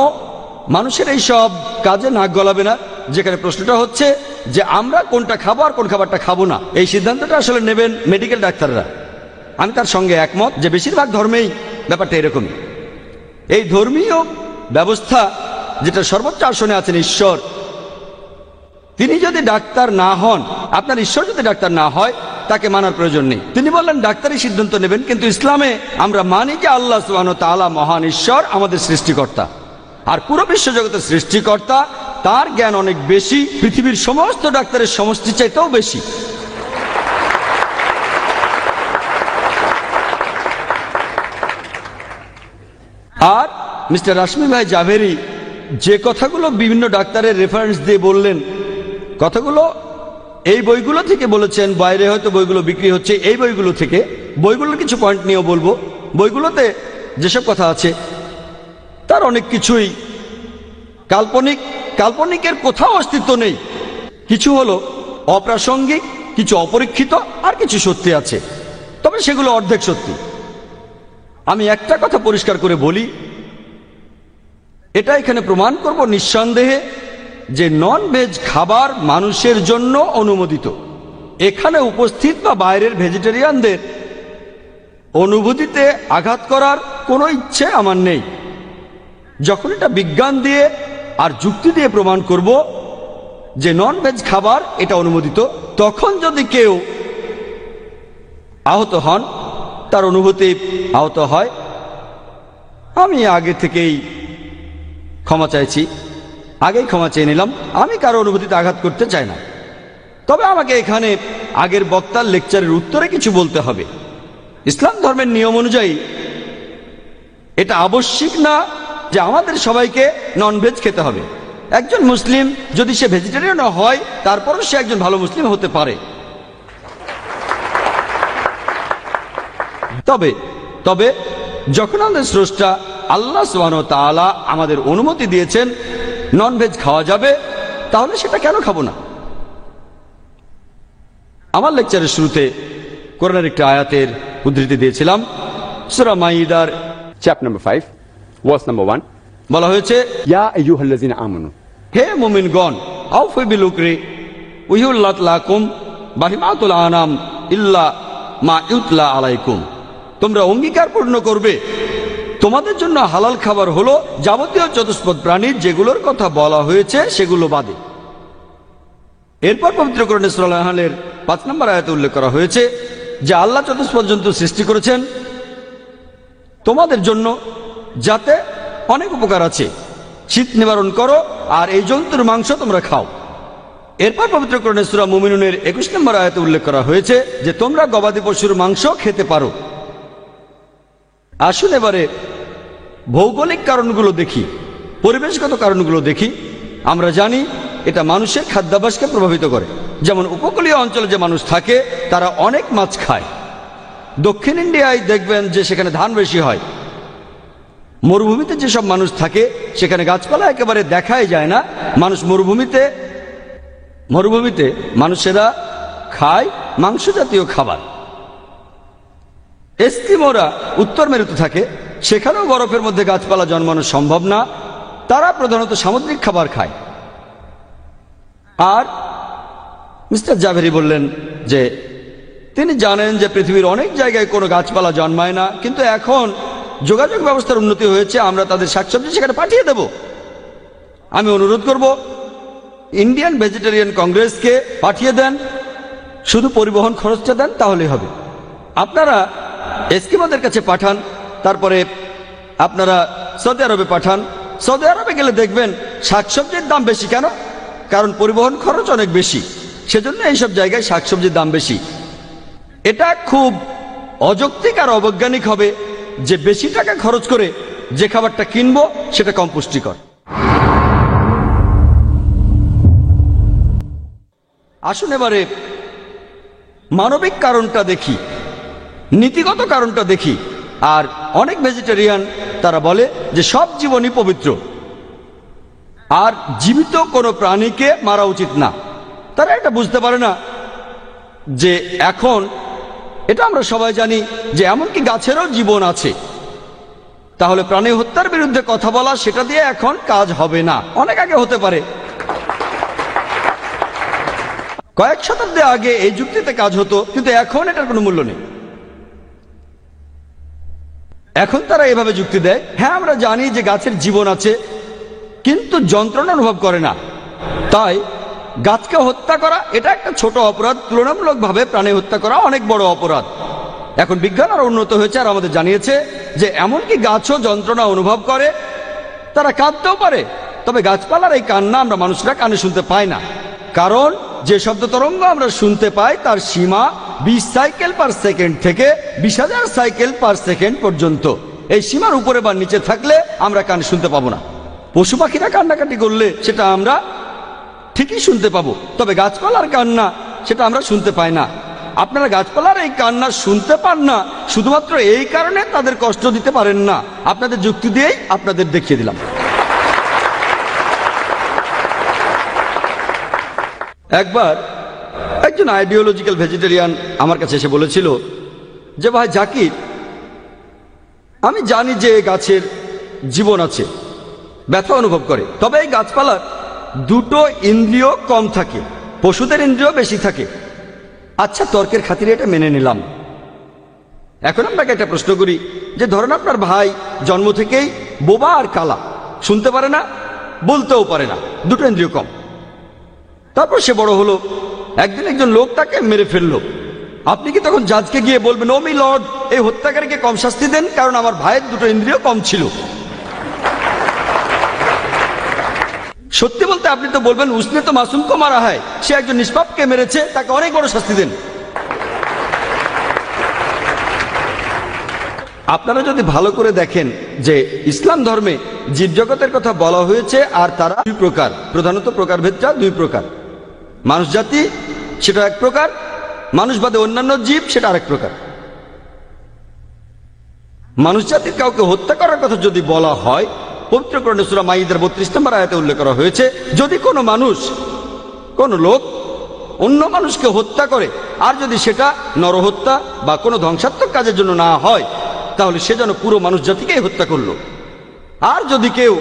মানুষের এই সব কাজে নাক গলাবে না। যেখানে প্রশ্নটা হচ্ছে যে আমরা কোনটা খাবো আর কোন খাবারটা খাবো না, এই সিদ্ধান্তটা আসলে নেবেন মেডিকেল ডাক্তাররা। আমি তার সঙ্গে একমত যে বেশিরভাগ ধর্মেই ব্যাপারটা এরকমই। এই ধর্মীয় ব্যবস্থা যেটা সর্বোচ্চ আসনে আছেন ঈশ্বর, তিনি যদি ডাক্তার না হন, আপনার ঈশ্বর যদি ডাক্তার না হয়, তাকে মানার প্রয়োজন নেই। তিনি বললেন ডাক্তারই সিদ্ধান্ত নেবেন। কিন্তু ইসলামে আমরা মানি যে আল্লাহ সুবহানাহু ওয়া তাআলা মহান ঈশ্বর, আমাদের সৃষ্টিকর্তা। আর পুরো বিশ্বজগতের সৃষ্টিকর্তা, তার জ্ঞান অনেক বেশি, পৃথিবীর সমস্ত ডাক্তারের সমষ্টি চাইতেও বেশি। আর মিস্টার রাশমি ভাই জাভেরি যে কথাগুলো বিভিন্ন ডাক্তারের রেফারেন্স দিয়ে বললেন, কথাগুলো এই বইগুলো থেকে বলেছেন। বাইরে হয়তো বইগুলো বিক্রি হচ্ছে এই বইগুলো থেকে। বইগুলোর কিছু পয়েন্ট নিয়েও বলবো। বইগুলোতে যেসব কথা আছে তার অনেক কিছুই কাল্পনিক, কাল্পনিকের কোথাও অস্তিত্ব নেই। কিছু হলো অপ্রাসঙ্গিক, কিছু অপরীক্ষিত, আর কিছু সত্যি আছে, তবে সেগুলো অর্ধেক সত্যি। আমি একটা কথা পরিষ্কার করে বলি, এটা এখানে প্রমাণ করব নিঃসন্দেহে যে নন ভেজ খাবার মানুষের জন্য অনুমোদিত। এখানে উপস্থিত বা বাইরের ভেজিটেরিয়ানদের অনুভূতিতে আঘাত করার কোনো ইচ্ছে আমার নেই। যখন এটা বিজ্ঞান দিয়ে আর যুক্তি দিয়ে প্রমাণ করব যে নন ভেজ খাবার এটা অনুমোদিত, তখন যদি কেউ আহত হন, তার অনুভূতি আহত হয়, আমি আগে থেকেই ক্ষমা চাইছি, আগেই ক্ষমা চেয়ে নিলাম। আমি কারো অনুভূতিতে আঘাত করতে চাই না। তবে আমাকে এখানে আগের বক্তার লেকচারের উত্তরে কিছু বলতে হবে। ইসলাম ধর্মের নিয়ম অনুযায়ী এটা আবশ্যিক না যে আমাদের সবাইকে ননভেজ খেতে হবে। একজন মুসলিম যদি সে ভেজিটেরিয়ানও হয়, তারপরও সে একজন ভালো মুসলিম হতে পারে। তবে যখন আমাদের স্রষ্টা আল্লাহ সুবহানাহু ওয়া তাআলা আমাদের অনুমতি দিয়েছেন ননভেজ খাওয়া যাবে, তাহলে সেটা কেন খাবো না? আমার লেকচারের শুরুতে কোরআনের একটি আয়াতের উদ্ধৃতি দিয়েছিলাম। সূরা মাইদার Chapter number 5, verse number 1. বলা হয়েছে, Ya ayyuhallazina amanu. হে মুমিনগণ, আউফু বিল-উকরি উহিল্লাত লাকুম বাহিমাতুল আনাম ইল্লা মা ইউতলা আলাইকুম। তোমরা অঙ্গীকার পূর্ণ করবে, তোমাদের জন্য হালাল খাবার হলো যাবতীয় চতুষ্পদ প্রাণী, যেগুলোর কথা বলা হয়েছে সেগুলো বাদে। এরপর পবিত্র কোরআনে সূরা আল-নাহলের 5 নম্বর আয়াতে উল্লেখ করা হয়েছে যে আল্লাহ চতুষ্পদ জন্তু সৃষ্টি করেছেন তোমাদের জন্য, যাতে অনেক উপকার আছে। শীত নিবারণ করো আর এই জন্তুর মাংস তোমরা খাও। এরপর পবিত্র কোরআনে সূরা মুমিনুনের 21 নম্বর আয়াতে উল্লেখ করা হয়েছে যে তোমরা গবাদি পশুর মাংস খেতে পারো। আসুন এবারে ভৌগোলিক কারণগুলো দেখি, পরিবেশগত কারণগুলো দেখি। আমরা জানি এটা মানুষের খাদ্যাভ্যাসকে প্রভাবিত করে। যেমন উপকূলীয় অঞ্চলে যে মানুষ থাকে তারা অনেক মাছ খায়, দক্ষিণ ইন্ডিয়ায় দেখবেন যে সেখানে ধান বেশি হয়। মরুভূমিতে যেসব মানুষ থাকে সেখানে গাছপালা একেবারে দেখাই যায় না। মানুষ মরুভূমিতে মানুষেরা খায় মাংস জাতীয় খাবার। এস্কিমোরা উত্তর মেরুতে থাকে, সেখানেও বরফের মধ্যে গাছপালা জন্মানো সম্ভব না। তারা প্রধানত সামুদ্রিক খাবার খায়। আর মিস্টার জাভেরি বললেন যে তিনি জানেন যে পৃথিবীর অনেক জায়গায় কোনো গাছপালা জন্মায় না, কিন্তু এখন যোগাযোগ ব্যবস্থার উন্নতি হয়েছে, আমরা তাদের শাকসবজি সেখানে পাঠিয়ে দেব। আমি অনুরোধ করব ইন্ডিয়ান ভেজিটেরিয়ান কংগ্রেসকে পাঠিয়ে দেন, শুধু পরিবহন খরচটা দেন তাহলেই হবে। আপনারা এস্কিমোদের কাছে পাঠান, তারপরে আপনারা সৌদি আরবে পাঠান। সৌদি আরবে গেলে দেখবেন শাকসবজির দাম বেশি। কেন? কারণ পরিবহন খরচ অনেক বেশি, সেজন্য এইসব জায়গায় শাকসবজির দাম বেশি। এটা খুব অযৌক্তিক আর অবৈজ্ঞানিক হবে যে বেশি টাকা খরচ করে যে খাবারটা কিনবো সেটা কম পুষ্টিকর। আসুন এবারে মানবিক কারণটা দেখি, নীতিগত কারণটা দেখি। আর অনেক ভেজিটেরিয়ান তারা বলে যে সব জীবনই পবিত্র আর জীবিত কোনো প্রাণীকে মারা উচিত না। তারা এটা বুঝতে পারে না যে এখন এটা আমরা সবাই জানি যে এমনকি গাছেরও জীবন আছে। তাহলে প্রাণী হত্যার বিরুদ্ধে কথা বলা, সেটা দিয়ে এখন কাজ হবে না। অনেক আগে হতে পারে, কয়েক শতাব্দী আগে এই যুক্তিতে কাজ হতো, কিন্তু এখন এটার কোনো মূল্য নেই। এখন তারা এভাবে যুক্তি দেয়, হ্যাঁ আমরা জানি যে গাছের জীবন আছে, কিন্তু যন্ত্রণা অনুভব করে না, তাই গাছকে হত্যা করা এটা একটা ছোট অপরাধ, তুলনামূলকভাবে প্রাণী হত্যা করা অনেক বড় অপরাধ। এখন বিজ্ঞান আরো উন্নত হয়েছে আর আমাদের জানিয়েছে যে এমনকি গাছও যন্ত্রণা অনুভব করে, তারা কাঁদতেও পারে। তবে গাছপালার এই কান্না আমরা মানুষরা কানে শুনতে পাই না, কারণ যে শব্দ তরঙ্গ আমরা শুনতে পাই তার সীমা 20 সাইকেল পার সেকেন্ড থেকে 20,000 সাইকেল পার সেকেন্ড পর্যন্ত। এই সীমার উপরে বা নিচে থাকলে আমরা কানে শুনতে পাবো না। পশু পাখিরা কান্নাকাটি করলে সেটা আমরা ঠিকই শুনতে পাবো, তবে গাছপালার কান্না সেটা আমরা শুনতে পাই না। আপনারা গাছপালার এই কান্না শুনতে পান না শুধুমাত্র এই কারণে তাদের কষ্ট দিতে পারেন না। আপনাদের যুক্তি দিয়েই আপনাদের দেখিয়ে দিলাম। একবার একজন আইডিওলজিক্যাল ভেজিটেরিয়ান আমার কাছে এসে বলেছিল যে ভাই জাকির, আমি জানি যে গাছের জীবন আছে, ব্যথা অনুভব করে, তবে এই গাছপালার দুটো ইন্দ্রিয় কম থাকে, পশুদের ইন্দ্রিয় বেশি থাকে। আচ্ছা, তর্কের খাতিরে এটা মেনে নিলাম। এখন আপনাকে একটা প্রশ্ন করি যে ধরেন আপনার ভাই জন্ম থেকেই বোবা আর কালা, শুনতে পারে না, বলতেও পারে না, দুটো ইন্দ্রিয় কম। তারপর সে বড় হলো, একদিন একজন লোক তাকে মেরে ফেললো। আপনি কি তখন জাজকে গিয়ে বলবেন, ও মি লর্ড, এই হত্যাকারীকে কম শাস্তি দেন কারণ আমার ভাইয়ের দুটো ইন্দ্রিয় কম ছিল? সত্যি বলতে আপনি তো বলবেন, উসনে তো মাসুমকে মারা হয়, সে একজন নিষ্পাপকে মেরেছে, তাকে অনেক বড় শাস্তি দেন। আপনারা যদি ভালো করে দেখেন যে ইসলাম ধর্মে জীবজগতের কথা বলা হয়েছে, আর তারা দুই প্রকার, প্রধানত প্রকারভেদটা দুই প্রকার। মানুষ জাতি সেটা এক প্রকার, মানুষ বাদে অন্যান্য জীব সেটা আরেক প্রকার। মানুষ জাতির কাউকে হত্যা করার কথা যদি বলা হয়, পবিত্র কোরআনে সূরা মাইদার 32 নম্বর আয়াতে উল্লেখ করা হয়েছে, যদি কোনো মানুষ, কোন লোক অন্য মানুষকে হত্যা করে, আর যদি সেটা নরহত্যা বা কোনো ধ্বংসাত্মক কাজের জন্য না হয়, তাহলে সে যেন পুরো মানুষ জাতিকেই হত্যা করলো। আর যদি কেউ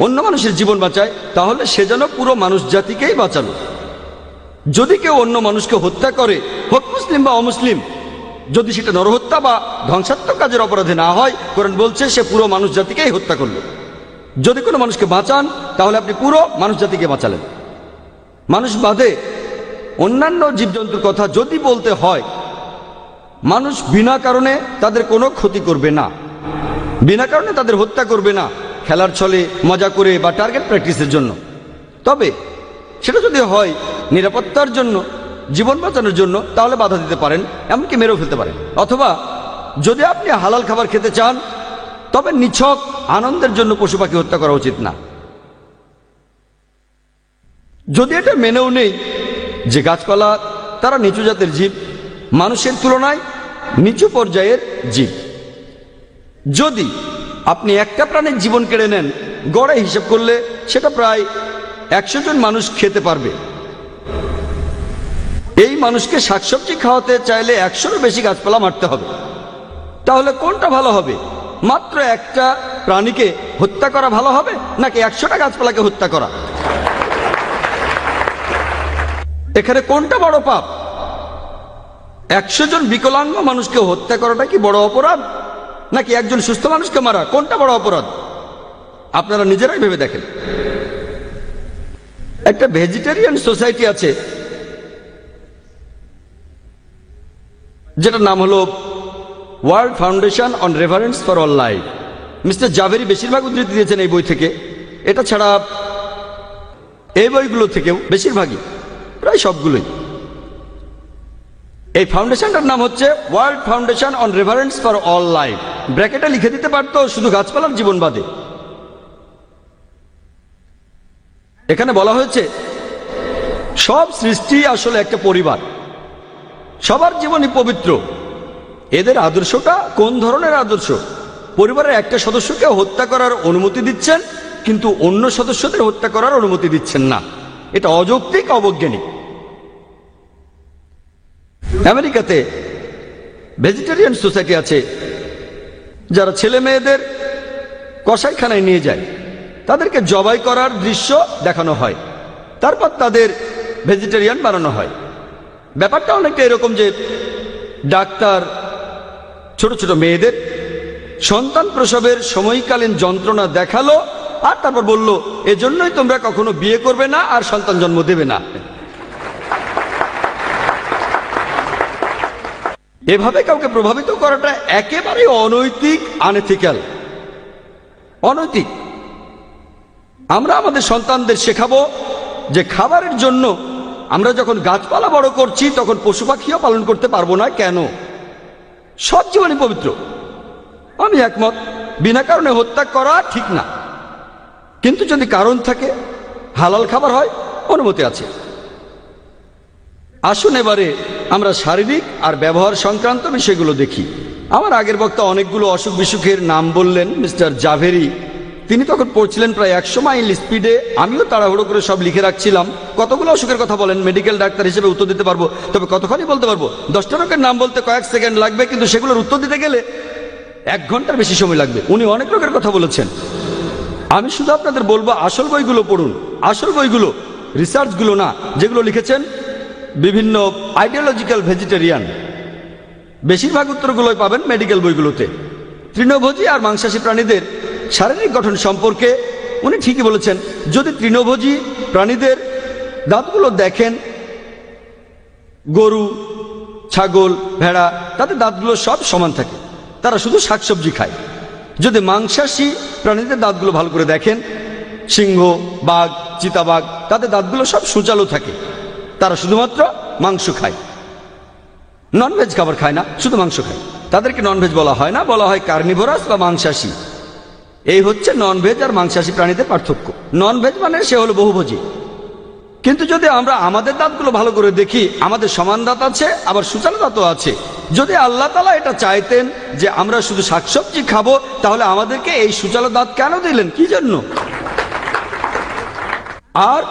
অন্য মানুষের জীবন বাঁচায়, তাহলে সে যেন পুরো মানুষ জাতিকেই বাঁচালো। যদি কেউ অন্য মানুষকে হত্যা করে, হোক মুসলিম বা অমুসলিম, যদি সেটা নরহত্যা বা ধ্বংসাত্মক কাজের অপরাধে না হয়, কোরআন বলছে সে পুরো মানুষ জাতিকেই হত্যা করলো। যদি কোনো মানুষকে বাঁচান, তাহলে আপনি পুরো মানুষ জাতিকে বাঁচালেন। মানুষ বাদে অন্যান্য জীবজন্তুর কথা যদি বলতে হয়, মানুষ বিনা কারণে তাদের কোনো ক্ষতি করবে না, বিনা কারণে তাদের হত্যা করবে না, খেলার ছলে, মজা করে বা টার্গেট প্র্যাকটিসের জন্য। তবে সেটা যদি হয় নিরাপত্তার জন্য, জীবন বাঁচানোর জন্য, তাহলে বাধা দিতে পারেন, এমনকি মেরেও ফেলতে পারেন। অথবা যদি আপনি হালাল খাবার খেতে চান, তবে নিছক আনন্দের জন্য পশু পাখি হত্যা করা উচিত না। যদি এটা মেনেও নেই যে গাছপালা তারা নিচু জাতের জীব, মানুষের তুলনায় নিচু পর্যায়ের জীব। যদি আপনি একটা প্রাণীর জীবন কেড়ে নেন, গড়ে হিসেব করলে সেটা প্রায় 100 জন মানুষ খেতে পারবে। এই মানুষকে শাকসবজি খাওয়াতে চাইলে 100-এরও বেশি গাছপালা মারতে হবে। তাহলে কোনটা ভালো হবে? মাত্র একটা প্রাণীকে হত্যা করা ভালো হবে, নাকি 100টা গাছপালাকে হত্যা করা? এখানে কোনটা বড় পাপ? 100 জন বিকলাঙ্গ মানুষকে হত্যা করাটা কি বড় অপরাধ, নাকি একজন সুস্থ মানুষকে মারা? কোনটা বড় অপরাধ? আপনারা নিজেরাই ভেবে দেখেন। একটা ভেজিটেরিয়ান সোসাইটি আছে যেটার নাম হলো world foundation on reference for all life. Mister Jhaveri বেশিরভাগ উদ্ধৃতি দিয়েছেন এই বই থেকে। এটা ছাড়া এই বইগুলো থেকেও বেশিরভাগই, প্রায় সবগুলোই। এই ফাউন্ডেশনটার নাম হচ্ছে world foundation on reference for all life. ব্র্যাকেটে লিখে দিতে পারতো শুধু গাছপালার জীবন বাদে। এখানে বলা হয়েছে সব সৃষ্টি আসলে একটা পরিবার, সবার জীবনই পবিত্র। এদের আদর্শটা কোন ধরনের আদর্শ? পরিবারের একটা সদস্যকে হত্যা করার অনুমতি দিচ্ছেন, কিন্তু অন্য সদস্যদের হত্যা করার অনুমতি দিচ্ছেন না। এটা অযৌক্তিক, অবৈজ্ঞানিক। আমেরিকাতে ভেজিটেরিয়ান সোসাইটি আছে যারা ছেলে মেয়েদের কসাইখানায় নিয়ে যায়, তাদেরকে জবাই করার দৃশ্য দেখানো হয়, তারপর তাদের ভেজিটেরিয়ান বানানো হয়। ব্যাপারটা অনেকটা এরকম যে ডাক্তার ছোট ছোট মেয়েদের সন্তান প্রসবের সময়কালীন যন্ত্রণা দেখালো আর তারপর বলল, এজন্যই তোমরা কখনো বিয়ে করবে না আর সন্তান জন্ম দেবে না। এভাবে কাউকে প্রভাবিত করাটা একেবারে অনৈতিক, আনএথিক্যাল, অনৈতিক। আমরা আমাদের সন্তানদের শেখাবো যে খাবারের জন্য আমরা যখন গাছপালা বড় করছি তখন পশু পাখিও পালন করতে পারবো না। কেন? সব জীবনই পবিত্র। আমি একমত, বিনা কারণে হত্যা করা ঠিক না, কিন্তু যদি কারণ থাকে, হালাল খাবার হয়, অনুমতি আছে। আসুন এবারে আমরা শারীরিক আর ব্যবহার সংক্রান্ত বিষয়গুলো দেখি। আমার আগের বক্তা অনেকগুলো অসুখ বিসুখের নাম বললেন, মিস্টার জাভেরি। তিনি তখন পড়ছিলেন প্রায় 100 মাইল স্পিডে। আমিও তাড়াহুড়ো করে সব লিখে রাখছিলাম। কতগুলো অসুখের কথা বলেন, মেডিকেল ডাক্তার হিসেবে উত্তর দিতে পারবো, তবে কতখানি বলতে পারবো? 10টা রোগের নাম বলতে কয়েক সেকেন্ড লাগবে, কিন্তু সেগুলোর উত্তর দিতে গেলে 1 ঘন্টার বেশি সময় লাগবে। উনি অনেক রোগের কথা বলেছেন। আমি শুধু আপনাদের বলবো, আসল বইগুলো পড়ুন, আসল বইগুলো, রিসার্চগুলো না, যেগুলো লিখেছেন বিভিন্ন আইডিওলজিক্যাল ভেজিটেরিয়ান। বেশিরভাগ উত্তরগুলোই পাবেন মেডিকেল বইগুলোতে। তৃণভোজী আর মাংসাশী প্রাণীদের শারীরিক গঠন সম্পর্কে উনি ঠিকই বলেছেন। যদি তৃণভোজী প্রাণীদের দাঁতগুলো দেখেন, গরু, ছাগল, ভেড়া, তাদের দাঁতগুলো সব সমান থাকে, তারা শুধু শাকসবজি খায়। যদি মাংসাশী প্রাণীদের দাঁতগুলো ভালো করে দেখেন, সিংহ, বাঘ, চিতাবাঘ, তাদের দাঁতগুলো সব সূচালো থাকে, তারা শুধুমাত্র মাংস খায়, ননভেজ খাবার খায় না, শুধু মাংস খায়। তাদেরকে ননভেজ বলা হয় না, বলা হয় কার্নিভোরাস বা মাংসাশী। এই হচ্ছে ননভেজ আর মাংসাশী প্রাণীদের পার্থক্য। ননভেজ মানে সে হলো বহুভোজী। কিন্তু যদি আমরা আমাদের দাঁতগুলো ভালো করে দেখি, আমাদের সমান দাঁত আছে, আবার সূচালো দাঁতও আছে। যদি আল্লাহ তাআলা এটা চাইতেন যে আমরা শুধু শাকসবজি খাবো, তাহলে আমাদেরকে এই সূচালো দাঁত কেন দিলেন? কি জন্য? আর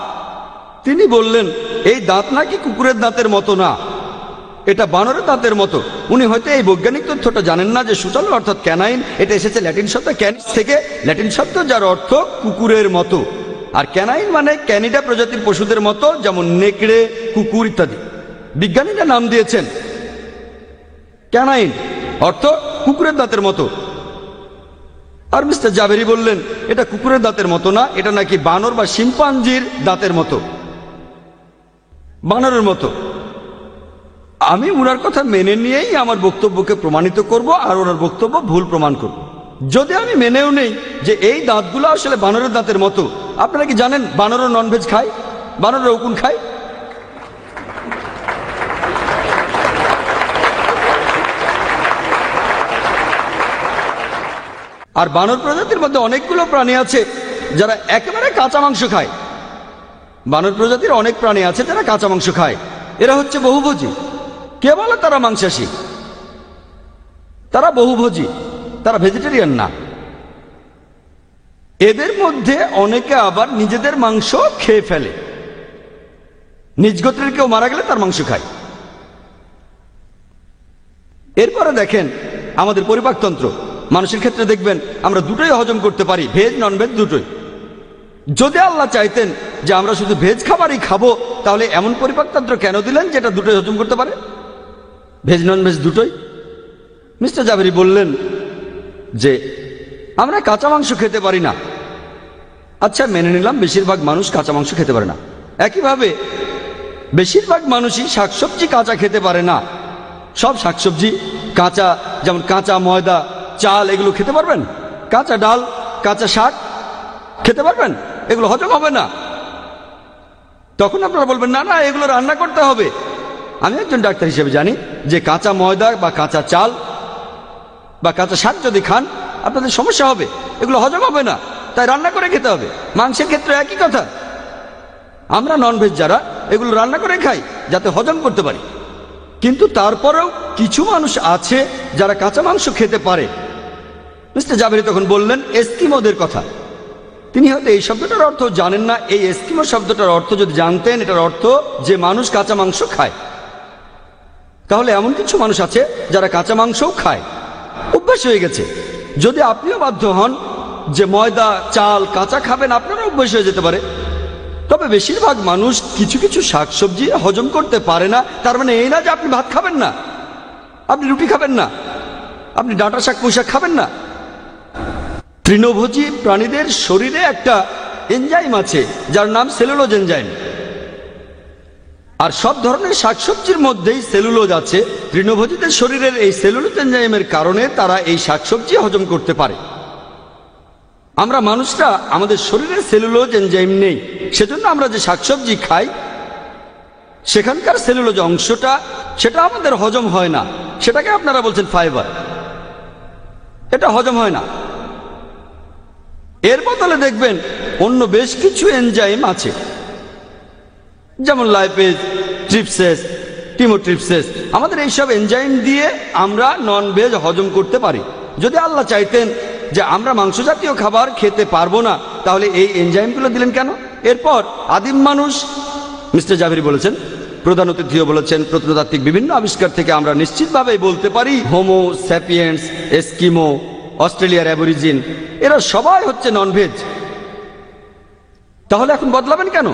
তিনি বললেন এই দাঁত নাকি কুকুরের দাঁতের মতো না, এটা বানরের দাঁতের মতো। উনি হয়তো এই বৈজ্ঞানিক তথ্যটা জানেন না যে সূচালো অর্থাৎ ক্যানাইন, এটা এসেছে ল্যাটিন শব্দ ক্যানিস থেকে, ল্যাটিন শব্দ যার অর্থ কুকুরের মতো। আর ক্যানাইন মানে ক্যানিডা প্রজাতির পশুদের মতো, যেমন নেকড়ে, কুকুর ইত্যাদি। বিজ্ঞানীরা নাম দিয়েছেন ক্যানাইন, অর্থ কুকুরের দাঁতের মতো। আর মিস্টার জাভেরি বললেন এটা কুকুরের দাঁতের মতো না, এটা নাকি বানর বা শিম্পাঞ্জির দাঁতের মতো, বানরের মতো। আমি ওনার কথা মেনে নিয়েই আমার বক্তব্যকে প্রমাণিত করব, আর ওনার বক্তব্য ভুল প্রমাণ করব। যদি আমি মেনেও নেই যে এই দাঁতগুলো আসলে বানরের দাঁতের মতো, আপনারা কি জানেন বানরও ননভেজ খায়? বানররা উকুন খায়। আর বানর প্রজাতির মধ্যে অনেকগুলো প্রাণী আছে যারা একেবারে কাঁচা মাংস খায়। বানর প্রজাতির অনেক প্রাণী আছে যারা কাঁচা মাংস খায়। এরা হচ্ছে বহুভোজী। কে বলে তারা মাংসাশী? তারা বহুভোজী, তারা ভেজিটেরিয়ান না। এদের মধ্যে অনেকে আবার নিজেদের মাংস খেয়ে ফেলে, নিজ গোত্রের কেউ মারা গেলে তার মাংস খায়। এরপরে দেখেন আমাদের পরিপাকতন্ত্র, মানুষের ক্ষেত্রে দেখবেন আমরা দুটোই হজম করতে পারি, ভেজ নন ভেজ দুটোই। যদি আল্লাহ চাইতেন যে আমরা শুধু ভেজ খাবারই খাবো, তাহলে এমন পরিপাকতন্ত্র কেন দিলেন যেটা দুটোই হজম করতে পারে, ভেজ নন ভেজ দুটোই? মিস্টার জাভেরি বললেন যে আমরা কাঁচা মাংস খেতে পারি না। আচ্ছা, মেনে নিলাম বেশিরভাগ মানুষ কাঁচা মাংস খেতে পারে না। একইভাবে বেশিরভাগ মানুষই শাকসবজি কাঁচা খেতে পারে না। সব শাকসবজি কাঁচা, যেমন কাঁচা ময়দা, চাল, এগুলো খেতে পারবেন? কাঁচা ডাল, কাঁচা শাক খেতে পারবেন? এগুলো হজম হবে না। তখন আপনারা বলবেন না না, এগুলো রান্না করতে হবে। আমি একজন ডাক্তার হিসেবে জানি যে কাঁচা ময়দা বা কাঁচা চাল বা কাঁচা শাক যদি খান আপনাদের সমস্যা হবে, এগুলো হজম হবে না, তাই রান্না করে খেতে হবে। মাংসের ক্ষেত্রে একই কথা। আমরা ননভেজ যারা, এগুলো রান্না করে খাই যাতে হজম করতে পারি। কিন্তু তারপরেও কিছু মানুষ আছে যারা কাঁচা মাংস খেতে পারে। মিস্টার জাভেরি তখন বললেন এস্কিমোদের কথা। তিনি হয়তো এই শব্দটার অর্থ জানেন না। এই এস্কিমো শব্দটার অর্থ যদি জানতেন, এটার অর্থ যে মানুষ কাঁচা মাংস খায়। তাহলে এমন কিছু মানুষ আছে যারা কাঁচা মাংসও খায়, অভ্যাস হয়ে গেছে। যদি আপনিও বাধ্য হন যে ময়দা, চাল কাঁচা খাবেন, আপনারও অভ্যাস হয়ে যেতে পারে। তবে বেশিরভাগ মানুষ কিছু কিছু শাকসবজি হজম করতে পারে না। তার মানে এই না যে আপনি ভাত খাবেন না, আপনি রুটি খাবেন না, আপনি ডাঁটা শাক, পুঁই শাক খাবেন না। তৃণভোজী প্রাণীদের শরীরে একটা এনজাইম আছে যার নাম সেলুলোজ এনজাইম। আর সব ধরনের শাকসবজির মধ্যেই সেলুলোজ আছে। তৃণভোজীদের শরীরের এই সেলুলোজ এনজাইমের কারণে তারা এই শাকসবজি হজম করতে পারে। আমরা মানুষরা, আমাদের শরীরে সেলুলোজ এনজাইম নেই, সেজন্য আমরা যে শাকসবজি খাই সেখানকার সেলুলোজ অংশটা, সেটা আমাদের হজম হয় না। সেটাকে আপনারা বলছেন ফাইবার, এটা হজম হয় না। এর বদলে দেখবেন অন্য বেশ কিছু এনজাইম আছে, যেমন লাইপেজ, ট্রিপসেস, টিমোট্রিপসেস। আমাদের এইসব এনজাইম দিয়ে আমরা নন ভেজ হজম করতে পারি। যদি আল্লাহ চাইতেন যে আমরা মাংস জাতীয় খাবার খেতে পারবো না, তাহলে এই এনজাইমগুলো দিলেন কেন? এরপর আদিম মানুষ, মিস্টার জাভেরি বলেছেন, প্রধান অতিথিও বলেছেন, প্রত্নতাত্ত্বিক বিভিন্ন আবিষ্কার থেকে আমরা নিশ্চিতভাবে বলতে পারি হোমো স্যাপিয়েন্স, এস্কিমো, অস্ট্রেলিয়ার অ্যাবরিজিন, এরা সবাই হচ্ছে ননভেজ। তাহলে এখন বদলাবেন কেন?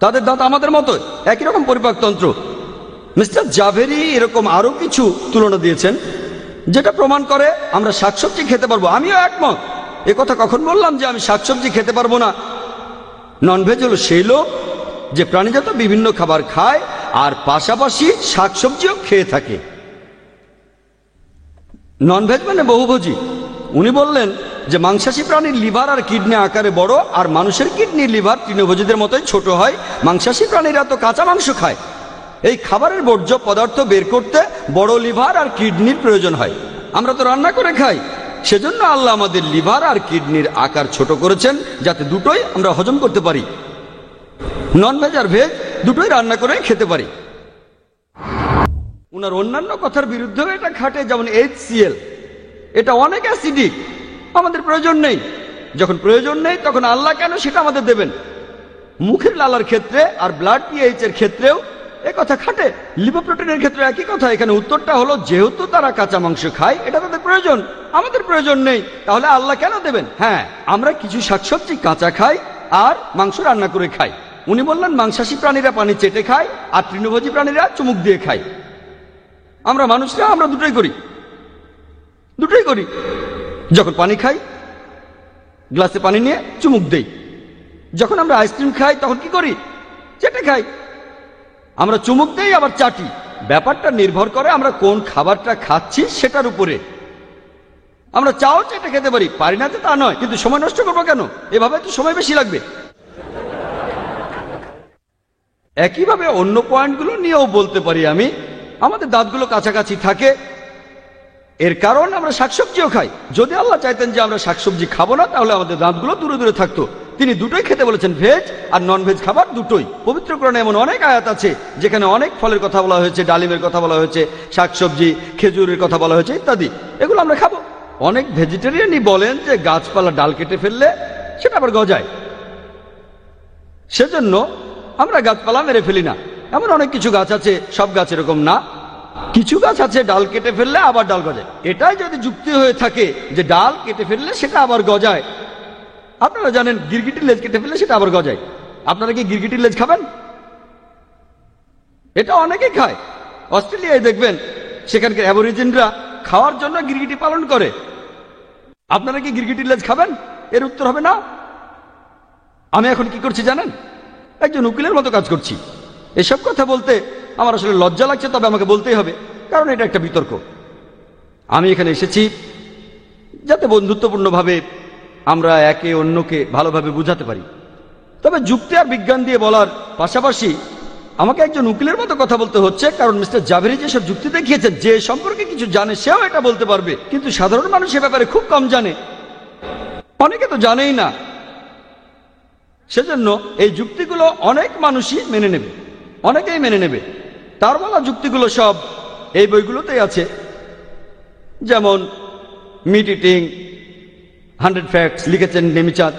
তাদের দাঁত আমাদের মতো, একই রকম পরিপাকতন্ত্র। মিস্টার জাভেরি এরকম আরো কিছু তুলনা দিয়েছেন যেটা প্রমাণ করে আমরা শাকসবজি খেতে পারবো। আমিও একমত। এ কথা কখন বললাম যে আমি শাকসবজি খেতে পারবো না? ননভেজ হলো সেই লোক যে প্রাণীজাত বিভিন্ন খাবার খায় আর পাশাপাশি শাকসবজিও খেয়ে থাকে। ননভেজ মানে বহুভোজী। উনি বললেন যে মাংসাশী প্রাণীর লিভার আর কিডনি আকারে বড়, আর মানুষের কিডনি লিভার তৃণভোজীদের মতোই ছোট হয়। মাংসাশী প্রাণীরা তো কাঁচা মাংস খায়। এই খাবারের বর্জ্য পদার্থ বের করতে বড় লিভার আর কিডনির প্রয়োজন হয়। আমরা তো রান্না করে খাই, সেজন্য আল্লাহ আমাদের লিভার আর কিডনির আকার ছোট করেছেন যাতে দুটোই আমরা হজম করতে পারি। ননভেজ আর ভেজ দুটোই রান্না করে খেতে পারি। উনার অন্যান্য কথার বিরুদ্ধেও এটা খাটে, যেমন HCl, এটা অনেক অ্যাসিডিক, আমাদের প্রয়োজন নেই। যখন প্রয়োজন নেই তখন আল্লাহ কেন সেটা আমাদের দেবেন? মুখের লালার ক্ষেত্রে আর ব্লাড পিএইচ এর ক্ষেত্রেও এ কথা খাটে। লিপোপ্রোটিনের ক্ষেত্রে একই কথা। এখানে উত্তরটা হলো যেহেতু তারা কাঁচা মাংস খায়, এটা তাদের প্রয়োজন, আমাদের প্রয়োজন নেই, তাহলে আল্লাহ কেন দেবেন? হ্যাঁ, আমরা কিছু শাকসবজি কাঁচা খাই আর মাংস রান্না করে খাই। উনি বললেন মাংসাশী প্রাণীরা পানি চেটে খায় আর তৃণভোজী প্রাণীরা চুমুক দিয়ে খায়। আমরা মানুষরা আমরা দুটোই করি। যখন পানি খাই গ্লাসে পানি নিয়ে চুমুক দেই। যখন আমরা আইসক্রিম খাই তখন কি করি? চেটে খাই। আমরা চুমুক দেই আবার চাটি। ব্যাপারটা নির্ভর করে আমরা কোন খাবারটা খাচ্ছি সেটার উপরে। আমরা চাও চেটে খেতে পারি না তো তা নয়, কিন্তু সময় নষ্ট করবো কেন? এভাবে তো সময় বেশি লাগবে। একইভাবে অন্য পয়েন্টগুলো নিয়েও বলতে পারি আমি। আমাদের দাঁতগুলো কাছাকাছি থাকে, এর কারণ আমরা শাকসবজিও খাই। যদি আল্লাহ চাইতেন যে আমরা শাকসবজি খাবো না, তাহলে আমাদের দাঁতগুলো দূরে দূরে থাকতো। তিনি দুটোই খেতে বলেছেন, ভেজ আর নন ভেজ খাবার দুটোই। পবিত্র কোরআনে এমন অনেক আয়াত আছে যেখানে অনেক ফলের কথা বলা হয়েছে, ডালিমের কথা বলা হয়েছে, শাকসবজি, খেজুরের কথা বলা হয়েছে ইত্যাদি। এগুলো আমরা খাবো। অনেক ভেজিটেরিয়ানই বলেন যে গাছপালা ডাল কেটে ফেললে সেটা আবার গজায়, সেজন্য আমরা গাছপালা মেরে ফেলি না। এমন অনেক কিছু গাছ আছে, সব গাছ এরকম না, কিছু গাছ আছে ডাল কেটে ফেললে আবার ডাল গজায়। এটাই যদি যুক্তি হয়ে থাকে যে ডাল কেটে ফেললে সেটা আবার গজায়, আপনারা জানেন গিরগিটির লেজ কেটে ফেললে সেটা আবার গজায়। আপনারা কি গিরগিটির লেজ খাবেন? এটা অনেকে খায়। অস্ট্রেলিয়ায় দেখবেন সেখানকার অ্যাবরিজিনরা খাওয়ার জন্য গিরগিটি পালন করে। আপনারা কি গিরগিটির লেজ খাবেন? এর উত্তর হবে না। আমি এখন কি করছি জানেন? একজন উকিলের মতো কাজ করছি। এসব কথা বলতে আমার আসলে লজ্জা লাগছে, তবে আমাকে বলতেই হবে, কারণ এটা একটা বিতর্ক। আমি এখানে এসেছি যাতে বন্ধুত্বপূর্ণভাবে আমরা একে অন্যকে ভালোভাবে বুঝাতে পারি। তবে যুক্তি আর বিজ্ঞান দিয়ে বলার পাশাপাশি আমাকে একজন উকিলের মতো কথা বলতে হচ্ছে, কারণ মিস্টার জাভেরি যেসব যুক্তি দেখিয়েছেন, যে সম্পর্কে কিছু জানে সেও এটা বলতে পারবে, কিন্তু সাধারণ মানুষ এ ব্যাপারে খুব কম জানে, অনেকে তো জানেই না। সেজন্য এই যুক্তিগুলো অনেক মানুষই মেনে নেবে, অনেকেই মেনে নেবে। তার বলা যুক্তিগুলো সব এই বইগুলোতেই আছে, যেমন মিট ইটিং 100 ফ্যাক্টস লিখেছেন নেমিচাঁদ,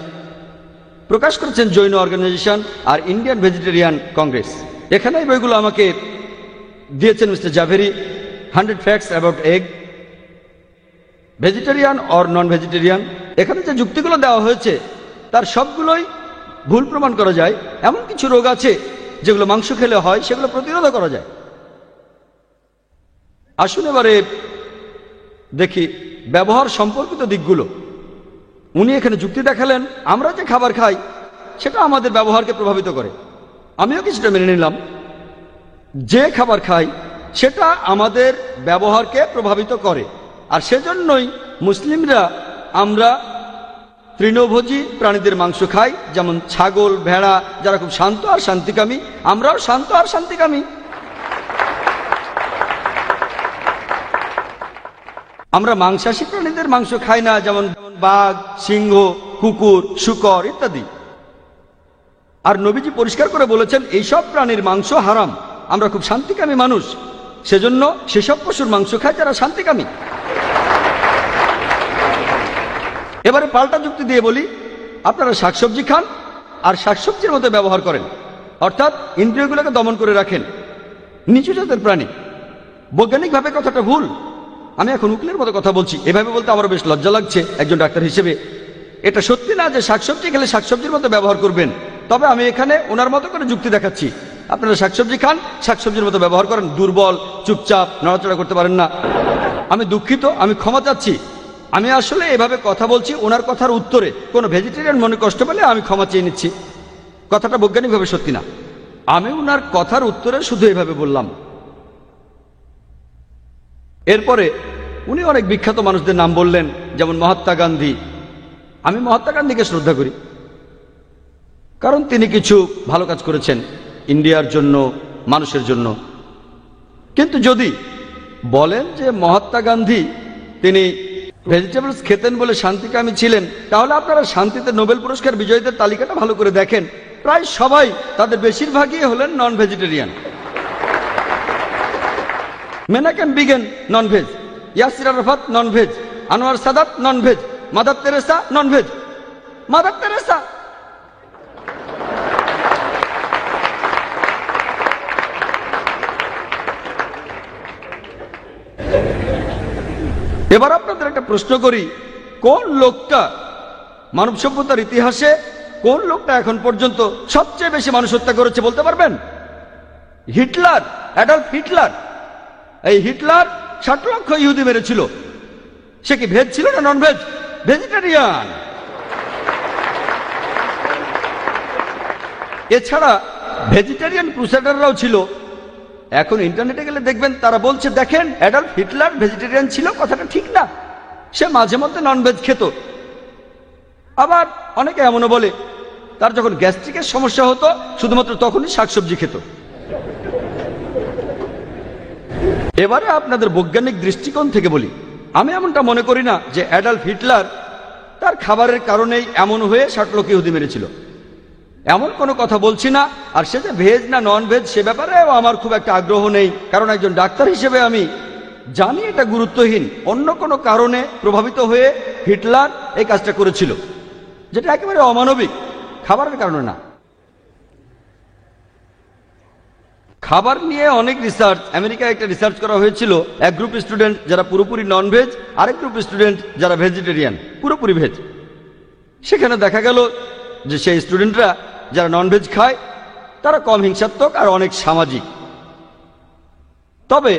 প্রকাশ করেছেন জৈন অর্গানাইজেশন আর ইন্ডিয়ান ভেজিটেরিয়ান কংগ্রেস। এখানে এই বইগুলো আমাকে দিয়েছেন mister Jhaveri. 100 facts about egg, vegetarian or non vegetarian. এখানে যে যুক্তিগুলো দেওয়া হয়েছে তার সবগুলোই ভুল প্রমাণ করা যায়। এমন কিছু রোগ আছে যেগুলো মাংস খেলে হয়, সেগুলো প্রতিরোধ করা যায়। আসুন এবারে দেখি ব্যবহার সম্পর্কিত দিকগুলো। উনি এখানে যুক্তি দেখালেন আমরা যে খাবার খাই সেটা আমাদের ব্যবহারকে প্রভাবিত করে। আমিও কিছুটা মেনে নিলাম, যে খাবার খাই সেটা আমাদের ব্যবহারকে প্রভাবিত করে। আর সেজন্যই মুসলিমরা আমরা তৃণভোজী প্রাণীদের মাংস খাই, যেমন ছাগল, ভেড়া, যারা খুব শান্ত আর শান্তিকামী। আমরাও শান্ত আর শান্তিকামী। আমরা মাংসাশী প্রাণীদের মাংস খাই না, যেমন বাঘ, সিংহ, কুকুর, শূকর ইত্যাদি। আর নবীজি পরিষ্কার করে বলেছেন এইসব প্রাণীর মাংস হারাম। আমরা খুব শান্তিকামী মানুষ, সেজন্য সেসব পশুর মাংস খাই যারা শান্তিকামী। এবারে পাল্টা যুক্তি দিয়ে বলি, আপনারা শাকসবজি খান আর শাকসবজির মতো ব্যবহার করেন, অর্থাৎ ইন্দ্রিয়গুলোকে দমন করে রাখেন, নিচু জাতের প্রাণী। বৈজ্ঞানিকভাবে কথাটা ভুল। আমি এখন উকিলের মতো কথা বলছি, এভাবে বলতে আমারও বেশ লজ্জা লাগছে একজন ডাক্তার হিসেবে। এটা সত্যি না যে শাকসবজি খেলে শাকসবজির মতো ব্যবহার করবেন, তবে আমি এখানে ওনার মতো করে যুক্তি দেখাচ্ছি। আপনারা শাকসবজি খান, শাকসবজির মতো ব্যবহার করেন, দুর্বল, চুপচাপ, নড়াচড়া করতে পারেন না। আমি দুঃখিত, আমি ক্ষমা চাচ্ছি। আমি আসলে এভাবে কথা বলছি ওনার কথার উত্তরে। কোনো ভেজিটেরিয়ান মনে কষ্ট পেলে আমি ক্ষমা চেয়ে নিচ্ছি। কথাটা বৈজ্ঞানিকভাবে সত্যি না, আমি ওনার কথার উত্তরে শুধু এভাবে বললাম। এরপরে উনি অনেক বিখ্যাত মানুষদের নাম বললেন, যেমন মহাত্মা গান্ধী। আমি মহাত্মা গান্ধীকে শ্রদ্ধা করি, কারণ তিনি কিছু ভালো কাজ করেছেন ইন্ডিয়ার জন্য, মানুষের জন্য। কিন্তু যদি বলেন যে মহাত্মা গান্ধী তিনি ভেজিটেবলস খেতেন বলে শান্তিকামী ছিলেন, তাহলে আপনারা শান্তিতে নোবেল পুরস্কার বিজয়ীদের তালিকাটা ভালো করে দেখেন, প্রায় সবাই, তাদের বেশিরভাগই হলেন non vegetarian. Menachem Begin non veg, Yasser Arafat non veg, Anwar Sadat non veg, Mother Teresa non veg. Mother Teresa এবার আপনাদের একটা প্রশ্ন করি, কোন লোকটা মানব সভ্যতার ইতিহাসে, কোন লোকটা এখন পর্যন্ত সবচেয়ে বেশি মানুষ হত্যা করেছে বলতে পারবেন? Hitler, Adolf Hitler. এই হিটলার 60 লক্ষ ইহুদি মেরেছিল। সে কি ভেজ ছিল না নন ভেজ? ভেজিটেরিয়ান। এছাড়া ভেজিটেরিয়ান ক্রুসেডাররাও ছিল। এখন ইন্টারনেটে গেলে দেখবেন তারা বলছে, দেখেন অ্যাডলফ হিটলার ভেজিটেরিয়ান ছিল, কথাটা ঠিক না। সে মাঝে মধ্যে নন ভেজ খেত। আবার অনেকে এমনও বলে তার যখন গ্যাস্ট্রিকের সমস্যা হতো শুধুমাত্র তখনই শাকসবজি খেত। এবারে আপনাদের বৈজ্ঞানিক দৃষ্টিকোণ থেকে বলি, আমি এমনটা মনে করি না যে অ্যাডলফ হিটলার তার খাবারের কারণেই এমন হয়ে 60 লোক ইহুদি মেরেছিল। এমন কোনো কথা বলছি না। আর সে যে ভেজ না নন ভেজ সে ব্যাপারেও আমার খুব একটা আগ্রহ নেই, কারণ একজন ডাক্তার হিসেবে আমি জানি এটা গুরুত্বহীন। অন্য কোনো কারণে প্রভাবিত হয়ে হিটলার এই কাজটা করেছিল, যেটা একেবারে অমানবিক, খাবারের কারণে না। খাবার নিয়ে অনেক রিসার্চ, আমেরিকায় একটা রিসার্চ করা হয়েছিল। এক গ্রুপ স্টুডেন্ট যারা পুরোপুরি নন ভেজ, আরেক গ্রুপ স্টুডেন্ট যারা ভেজিটেরিয়ান, পুরোপুরি ভেজ। সেখানে দেখা গেল যে সেই স্টুডেন্টরা যারা নন ভেজ খায় তারা কম হিংসাত্মক আর অনেক সামাজিক। তবে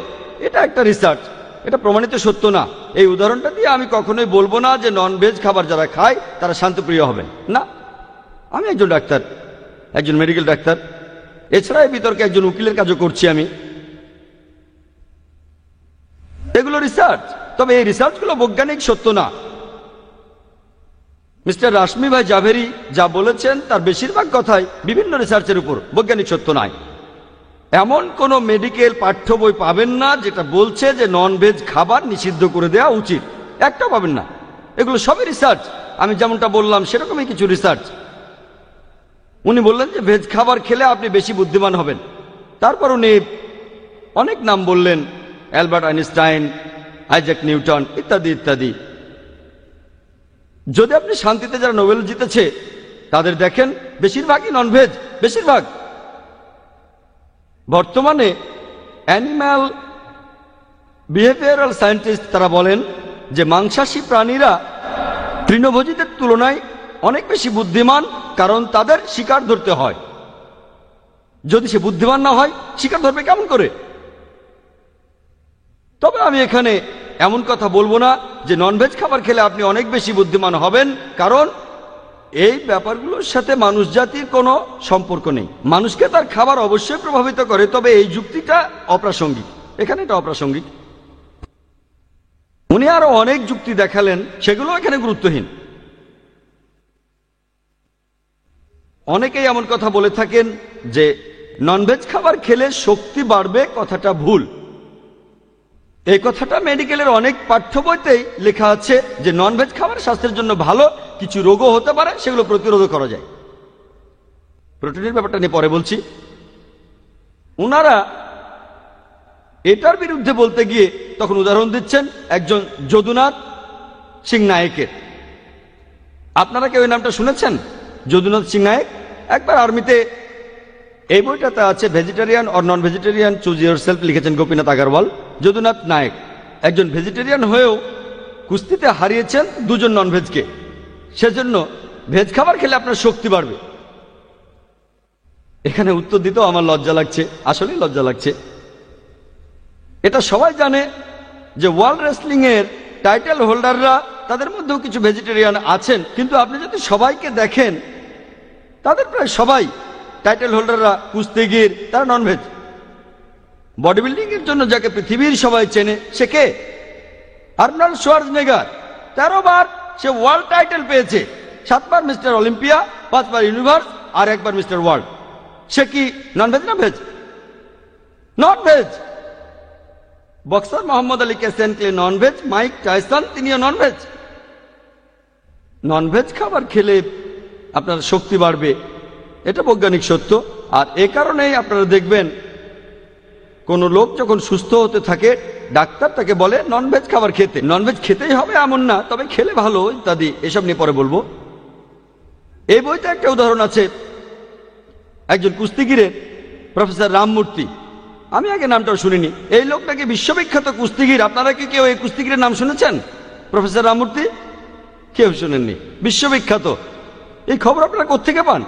এটা একটা রিসার্চ, এটা প্রমাণিত সত্য না। এই উদাহরণটা দিয়ে আমি কখনোই বলবো না যে নন ভেজ খাবার যারা খায় তারা শান্তপ্রিয় হবেন না। আমি একজন ডাক্তার, একজন মেডিকেল ডাক্তার, এছাড়া এই বিতর্কে একজন উকিলের কাজও করছি আমি। এগুলো রিসার্চ, তবে এই রিসার্চগুলো বৈজ্ঞানিক সত্য না। মিস্টার রাশমি ভাই জাভেরি যা বলেছেন তার বেশিরভাগ কথাই বিভিন্ন রিসার্চের উপর, বৈজ্ঞানিক সত্য নয়। এমন কোন মেডিকেল পাঠ্য বই পাবেন না যেটা বলছে যে নন ভেজ খাবার নিষিদ্ধ করে দেওয়া উচিত, একটাও পাবেন না। এগুলো সবই রিসার্চ। আমি যেমনটা বললাম সেরকমই কিছু রিসার্চ। উনি বললেন যে ভেজ খাবার খেলে আপনি বেশি বুদ্ধিমান হবেন। তারপর উনি অনেক নাম বললেন, অ্যালবার্ট আইনস্টাইন, আইজ্যাক নিউটন ইত্যাদি ইত্যাদি। যদি আপনি শান্তিতে যারা নোবেল জিতেছে তাদের দেখেন বেশিরভাগই নন ভেজ, বেশিরভাগ। বর্তমানে অ্যানিম্যাল বিহেভিয়ারাল সায়েন্টিস্ট তারা বলেন যে মাংসাশী প্রাণীরা তৃণভোজীদের তুলনায় অনেক বেশি বুদ্ধিমান, কারণ তাদের শিকার ধরতে হয়। যদি সে বুদ্ধিমান না হয় শিকার ধরবে কেমন করে? তবে আমি এখানে এমন কথা বলবো না যে ননভেজ খাবার খেলে আপনি অনেক বেশি বুদ্ধিমান হবেন, কারণ এই ব্যাপারগুলোর সাথে মানুষ জাতির কোনো সম্পর্ক নেই। মানুষকে তার খাবার অবশ্যই প্রভাবিত করে, তবে এই যুক্তিটা অপ্রাসঙ্গিক, এখানে এটা অপ্রাসঙ্গিক। উনি আরো অনেক যুক্তি দেখালেন, সেগুলো এখানে গুরুত্বহীন। অনেকেই এমন কথা বলে থাকেন যে ননভেজ খাবার খেলে শক্তি বাড়বে, কথাটা ভুল। এই কথাটা মেডিকেলের অনেক পাঠ্য বইতেই লেখা আছে যে ননভেজ খাবার স্বাস্থ্যের জন্য ভালো, কিছু রোগও হতে পারে, সেগুলো প্রতিরোধ করা যায়। প্রোটিনের ব্যাপারটা নিয়ে পরে বলছি। উনারা এটার বিরুদ্ধে বলতে গিয়ে তখন উদাহরণ দিচ্ছেন একজন যদুনাথ সিং নায়েকের। আপনারা কেউ এই নামটা শুনেছেন? যদুনাথ সিং নায়েক একবার আর্মিতে, এই বইটাতে আছে vegetarian or non vegetarian choose your self, লিখেছেন গোপীনাথ আগারওয়াল। যদুনাথ নায়েক একজন ভেজিটেরিয়ান হয়েও কুস্তিতে হারিয়েছেন দুজন ননভেজকে। সেজন্য ভেজ খাবার খেলে আপনার শক্তি বাড়বে। এখানে উত্তর দিতেও আমার লজ্জা লাগছে, আসলেই লজ্জা লাগছে। এটা সবাই জানে যে ওয়ার্ল্ড রেসলিং এর টাইটেল হোল্ডাররা, তাদের মধ্যেও কিছু ভেজিটেরিয়ান আছেন, কিন্তু আপনি যদি সবাইকে দেখেন তাদের প্রায় সবাই টাইটেল হোল্ডাররা কুস্তিগির, তারা ননভেজ। বডি বিল্ডিং এর জন্য যাকে পৃথিবীর সবাই চেনে সে কে? Arnold Schwarzenegger. 13 বার সে ওয়ার্ল্ড টাইটেল পেয়েছে, 7 বার মিস্টার অলিম্পিয়া, 5 বার ইউনিভার্স আর 1 বার মিস্টার ওয়ার্ল্ড। সে কি ননভেজ না veg? Non veg. Boxer Muhammad Ali Cassius Clay non veg, Mike Tyson তিনিও ননভেজ। ননভেজ খাবার খেলে আপনার শক্তি বাড়বে, এটা বৈজ্ঞানিক সত্য। আর এ কারণেই আপনারা দেখবেন কোন লোক যখন সুস্থ হতে থাকে ডাক্তার তাকে বলে ননভেজ খাবার খেতে। ননভেজ খেতেই হবে এমন না, তবে খেলে ভালো ইত্যাদি, এসব নিয়ে পরে বলবো। এই বইতে একটা উদাহরণ আছে একজন কুস্তিগিরের, প্রফেসর রামমূর্তি। আমি আগে নামটাও শুনিনি। এই লোকটাকে বিশ্ববিখ্যাত কুস্তিগির। আপনারা কি কেউ এই কুস্তিগিরের নাম শুনেছেন? প্রফেসর রামমূর্তি? কেউ শুনেননি? বিশ্ববিখ্যাত। এই খবর আপনারা কোত্থেকে পান?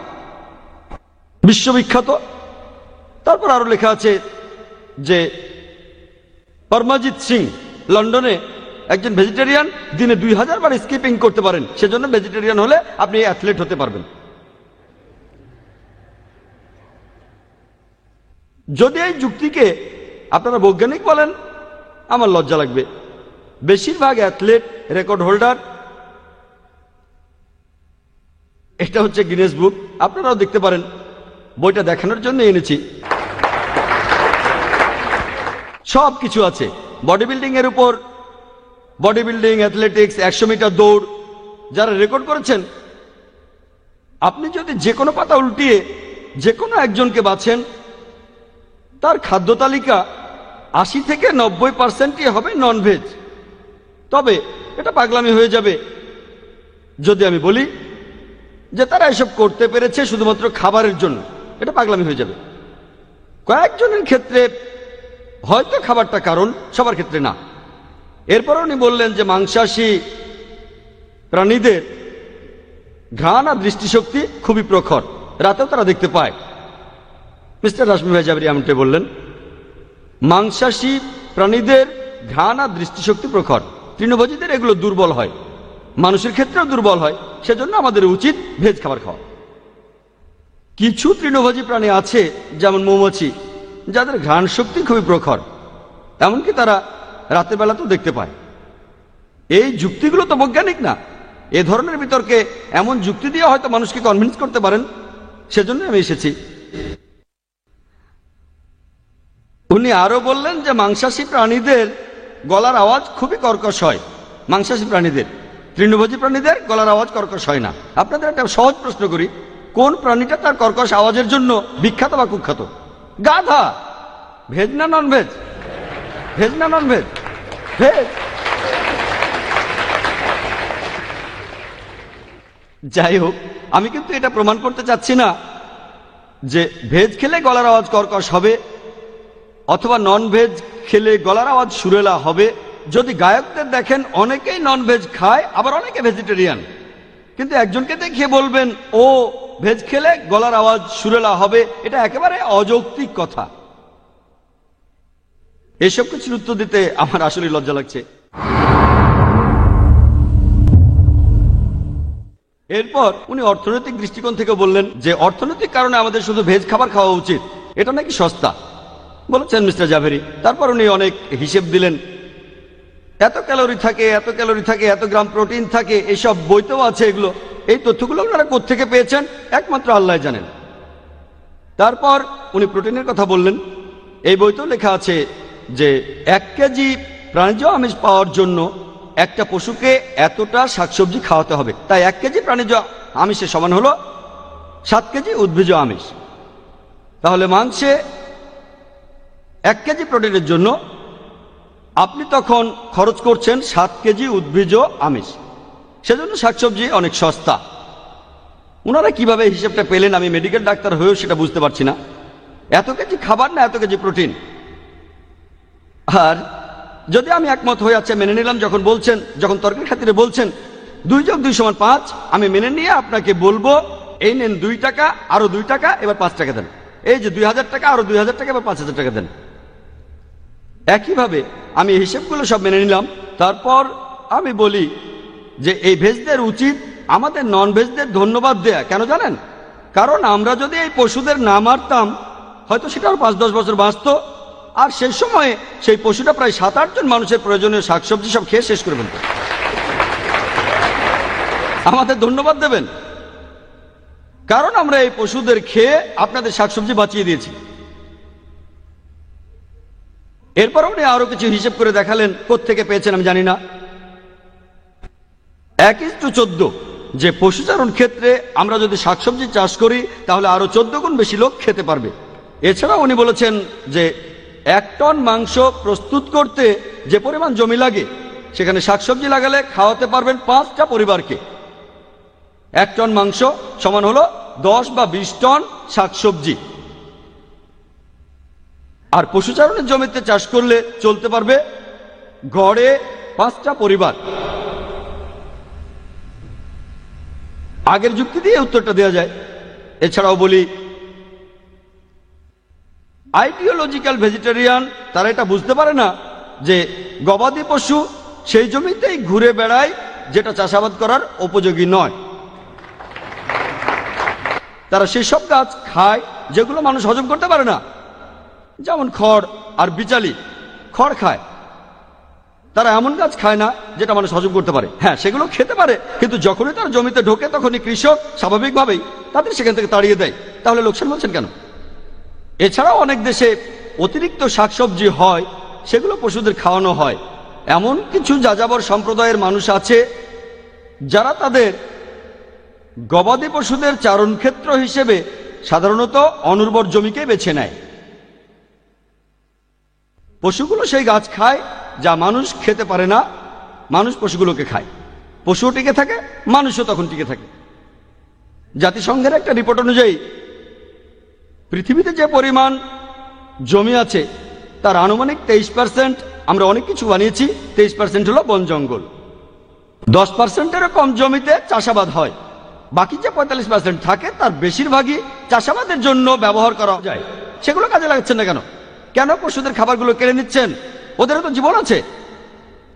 বিশ্ববিখ্যাত। তারপর আরো লেখা আছে যে পরমজিৎ সিং লন্ডনে একজন ভেজিটেরিয়ান, দিনে 2000 বার স্কিপিং করতে পারেন, সেজন্য ভেজিটেরিয়ান হলে আপনি অ্যাথলেট হতে পারবেন। যদি এই যুক্তিকে আপনারা বৈজ্ঞানিক বলেন আমার লজ্জা লাগবে। বেশিরভাগ অ্যাথলেট, রেকর্ড হোল্ডার, এটা হচ্ছে গিনেস বুক, আপনারাও দেখতে পারেন। বইটা দেখানোর জন্য এনেছি। সব কিছু আছে বডি বিল্ডিং এর উপর, বডি বিল্ডিং, অ্যাথলেটিক্স, 100 মিটার দৌড়, যারা রেকর্ড করেছেন, আপনি যদি যে কোনো পাতা উল্টিয়ে যে কোনো একজনকে বাছেন, তার খাদ্য তালিকা 80 থেকে 90% হবে ননভেজ। তবে এটা পাগলামি হয়ে যাবে যদি আমি বলি যে তারা এসব করতে পেরেছে শুধুমাত্র খাবারের জন্য। এটা পাগলামি হয়ে যাবে। কয়েকজনের ক্ষেত্রে হয়তো খাবারটা কারণ, সবার ক্ষেত্রে না। এরপর উনি বললেন যে মাংসাশী প্রাণীদের ঘ্রাণ আর দৃষ্টিশক্তি খুবই প্রখর, রাতেও তারা দেখতে পায়। মিস্টার রাশমি ভাই জাবেরি এমনটাই বললেন। মাংসাশী প্রাণীদের ঘ্রাণ আর দৃষ্টিশক্তি প্রখর, তৃণভোজীদের এগুলো দুর্বল হয়, মানুষের ক্ষেত্রেও দুর্বল হয়। সেজন্য আমাদের উচিত ভেজ খাবার খাওয়া। কিছু তৃণভোজী প্রাণী আছে যেমন মৌমাছি, যাদের ঘ্রাণ শক্তি খুবই প্রখর, এমনকি তারা রাতের বেলাতেও দেখতে পায়। এই যুক্তিগুলো তো বৈজ্ঞানিক না। এ ধরনের বিতর্কে এমন যুক্তি দিয়ে হয়তো মানুষকে কনভিন্স করতে পারেন, সেজন্য আমি এসেছি। উনি আরো বললেন যে মাংসাশী প্রাণীদের গলার আওয়াজ খুবই কর্কশ হয়। মাংসাশী প্রাণীদের, তৃণভোজী প্রাণীদের গলার আওয়াজ কর্কশ হয় না। আপনাদের একটা সহজ প্রশ্ন করি, কোন প্রাণীটা তার কর্কশ আওয়াজের জন্য বিখ্যাত বা কুখ্যাত? গাধা। ভেজ না নন ভেজ? ভেজ না নন ভেজ? ভেজ। যাই হোক, আমি কিন্তু এটা প্রমাণ করতে চাচ্ছি না যে ভেজ খেলে গলার আওয়াজ কর্কশ হবে অথবা নন ভেজ খেলে গলার আওয়াজ সুরেলা হবে। যদি গায়কদের দেখেন, অনেকেই নন ভেজ খায়, আবার অনেকে ভেজিটেরিয়ান, কিন্তু একজনকে দেখিয়ে বলবেন ও ভেজ খেলে গলার আওয়াজ সুরেলা হবে, এটা একেবারে অযৌক্তিক কথা। এসব কিছুর উত্তর দিতে আমার আসলে লজ্জা লাগছে। এরপর উনি অর্থনৈতিক দৃষ্টিকোণ থেকে বললেন যে অর্থনৈতিক কারণে আমাদের শুধু ভেজ খাবার খাওয়া উচিত, এটা নাকি সস্তা বলেছেন মিস্টার জাভেরি। তারপর উনি অনেক হিসেব দিলেন, এত ক্যালোরি থাকে, এত ক্যালোরি থাকে, এত গ্রাম প্রোটিন থাকে, এসব বইতেও আছে এগুলো। এই তথ্যগুলো ওনারা কোত্থেকে পেয়েছেন একমাত্র আল্লাহ জানেন। তারপর উনি প্রোটিনের কথা বললেন। এই বইতেও লেখা আছে যে 1 কেজি প্রাণীজ আমিষ পাওয়ার জন্য একটা পশুকে এতটা শাকসবজি খাওয়াতে হবে। তাই 1 কেজি প্রাণীজ আমিষের সমান হলো 7 কেজি উদ্ভিজ আমিষ। তাহলে মাংসে 1 কেজি প্রোটিনের জন্য আপনি তখন খরচ করছেন 7 কেজি উদ্ভিজ আমিষ। সেজন্য শাকসবজি অনেক সস্তা। ওনারা কিভাবে হিসেবটা পেলেন আমি মেডিকেল ডাক্তার হয়েও সেটা বুঝতে পারছি না। এত কেজি খাবার না এত কেজি প্রোটিন। আর যদি আমি একমত হয়ে আছে মেনে নিলাম, যখন তর্কের খাতিরে বলছেন 2 + 2 = 5, আমি মেনে নিয়ে আপনাকে বলবো এই নেন 2 টাকা, আরো 2 টাকা, এবার 5 টাকা দেন। এই যে 2000 টাকা, আরো 2000 টাকা, এবার 5000 টাকা দেন। একইভাবে আমি এই হিসেবগুলো সব মেনে নিলাম। তারপর আমি বলি যে এই ভেজদের উচিত আমাদের নন ভেজদের ধন্যবাদ দেয়া। কেন জানেন? কারণ আমরা যদি এই পশুদের না মারতাম, হয়তো সেটা আরো 5-10 বছর বাঁচত, আর সেই সময়ে সেই পশুটা প্রায় 7-8 জন মানুষের প্রয়োজনীয় শাকসবজি সব খেয়ে শেষ করে ফেলত। আমাদের ধন্যবাদ দেবেন, কারণ আমরা এই পশুদের খেয়ে আপনাদের শাকসবজি বাঁচিয়ে দিয়েছি। এরপর উনি আরো কিছু হিসেব করে দেখালেন, কোত্থেকে পেয়েছেন আমি জানি না। 1:14, যে পশুচারণ ক্ষেত্রে আমরা যদি শাকসবজি চাষ করি তাহলে আরো 14 গুণ বেশি লোক খেতে পারবে। এছাড়া উনি বলেছেন যে 1 টন মাংস প্রস্তুত করতে যে পরিমাণ জমি লাগে, সেখানে শাকসবজি লাগালে খাওয়াতে পারবেন 5টা পরিবারকে। 1 টন মাংস সমান হলো 10 বা 20 টন শাকসবজি। আর পশুচারণের জমিতে চাষ করলে চলতে পারবে গড়ে 5টা পরিবার। আগের যুক্তি দিয়ে উত্তরটা দেওয়া যায়। এছাড়াও বলি, আইডিওলজিক্যাল ভেজিটেরিয়ান তারা এটা বুঝতে পারে না যে গবাদি পশু সেই জমিতেই ঘুরে বেড়ায় যেটা চাষাবাদ করার উপযোগী নয়। তারা সেসব গাছ খায় যেগুলো মানুষ হজম করতে পারে না, যেমন খড় আর বিচালি। খড় খায়, তারা এমন গাছ খায় না যেটা মানুষ হজম করতে পারে। হ্যাঁ, সেগুলো খেতে পারে, কিন্তু যখনই তার জমিতে ঢোকে তখনই কৃষক স্বাভাবিকভাবেই তাদের সেখান থেকে তাড়িয়ে দেয়। তাহলে লোকসান বলছেন কেন? এছাড়াও অনেক দেশে অতিরিক্ত শাকসবজি হয়, সেগুলো পশুদের খাওয়ানো হয়। এমন কিছু যাযাবর সম্প্রদায়ের মানুষ আছে যারা তাদের গবাদি পশুদের চারণ ক্ষেত্র হিসেবে সাধারণত অনুর্বর জমিকে বেছে নেয়। পশুগুলো সেই গাছ খায় যা মানুষ খেতে পারে না, মানুষ পশুগুলোকে খায়, পশুও টিকে থাকে, মানুষও তখন টিকে থাকে। জাতিসংঘের একটা রিপোর্ট অনুযায়ী পৃথিবীতে যে পরিমাণ জমি আছে তার আনুমানিক 23% আমরা অনেক কিছু বানিয়েছি, 23% হলো বন জঙ্গল। 10%-এরও কম জমিতে চাষাবাদ হয়, বাকি যে 45% থাকে তার বেশিরভাগই চাষাবাদের জন্য ব্যবহার করা যায়। সেগুলো কাজে লাগাচ্ছেন না কেন? কেন পশুদের খাবারগুলো কেড়ে নিচ্ছেন? ওদেরও তো জীবন আছে,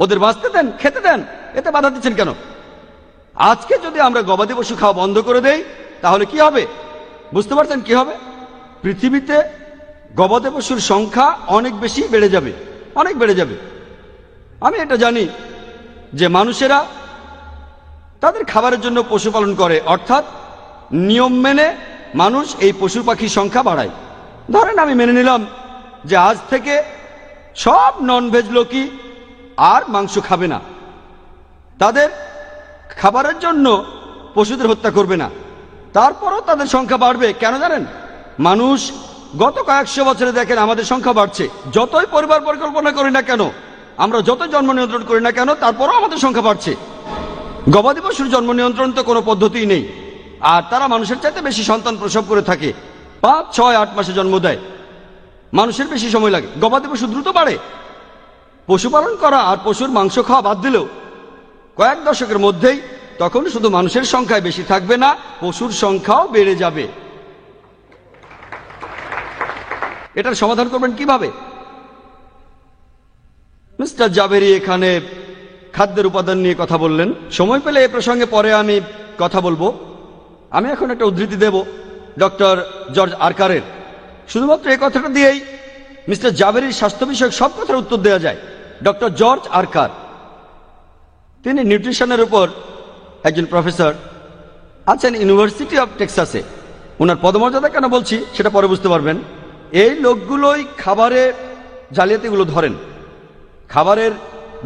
ওদের বাঁচতে দেন, খেতে দেন, এতে বাধা দিচ্ছেন কেন? আজকে যদি আমরা গবাদি পশু খাওয়া বন্ধ করে দেই তাহলে কি হবে? বুঝতে পারছেন কি হবে? পৃথিবীতে গবাদি পশুর সংখ্যা অনেক বেশি বেড়ে যাবে, অনেক বেড়ে যাবে। আমি এটা জানি যে মানুষেরা তাদের খাবারের জন্য পশুপালন করে, অর্থাৎ নিয়ম মেনে মানুষ এই পশু পাখির সংখ্যা বাড়ায়। ধরেন আমি মেনে নিলাম যে আজ থেকে সব ননভেজ লোকই আর মাংস খাবে না, তাদের খাবারের জন্য পশুদের হত্যা করবে না। তারপরও তাদের সংখ্যা বাড়বে। কেন জানেন? মানুষ গত কয়েকশো বছরে দেখেন আমাদের সংখ্যা বাড়ছে। যতই পরিবার পরিকল্পনা করি না কেন, আমরা যতই জন্ম নিয়ন্ত্রণ করি না কেন, তারপরও আমাদের সংখ্যা বাড়ছে। গবাদি পশুর জন্ম নিয়ন্ত্রণ তো কোনো পদ্ধতিই নেই, আর তারা মানুষের চাইতে বেশি সন্তান প্রসব করে থাকে। 5, 6, 8 মাসে জন্ম দেয়, মানুষের বেশি সময় লাগে। গবাদি পশু দ্রুত বাড়ে। পশুপালন করা আর পশুর মাংস খাওয়া বাদ দিলেও কয়েক দশকের মধ্যেই তখন শুধু মানুষের সংখ্যায় বেশি থাকবে না, পশুর সংখ্যাও বেড়ে যাবে। এটার সমাধান করবেন কিভাবে? মিস্টার জাবেরি এখানে খাদ্যের উপাদান নিয়ে কথা বললেন। সময় পেলে এ প্রসঙ্গে পরে আমি কথা বলবো। আমি এখন একটা উদ্ধৃতি দেব ডক্টর জর্জ আরকারের। শুধুমাত্র এই কথাটা দিয়েই মিস্টার জাবেরির স্বাস্থ্য বিষয়ক সব কথার উত্তর দেওয়া যায়। ডক্টর জর্জ আরকার, তিনি নিউট্রিশনের উপর একজন প্রফেসর আছেন ইউনিভার্সিটি অফ টেক্সাসে। ওনার পদমর্যাদা কেন বলছি সেটা পরে বুঝতে পারবেন। এই লোকগুলোই খাবারে জালিয়াতিগুলো ধরেন, খাবারের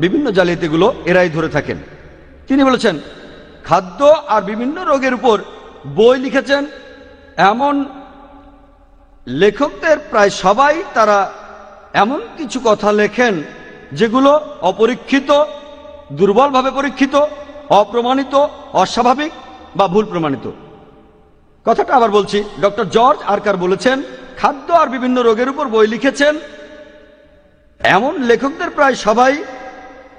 বিভিন্ন জালিয়াতিগুলো এরাই ধরে থাকেন। তিনি বলেছেন খাদ্য আর বিভিন্ন রোগের উপর বই লিখেছেন এমন লেখকদের প্রায় সবাই তারা এমন কিছু কথা লেখেন যেগুলো অপরীক্ষিত, দুর্বলভাবে পরীক্ষিত, অপ্রমাণিত, অস্বাভাবিক বা ভুল প্রমাণিত। কথাটা আবার বলছি, ডক্টর জর্জ আরকার বলেছেন খাদ্য আর বিভিন্ন রোগের উপর বই লিখেছেন এমন লেখকদের প্রায় সবাই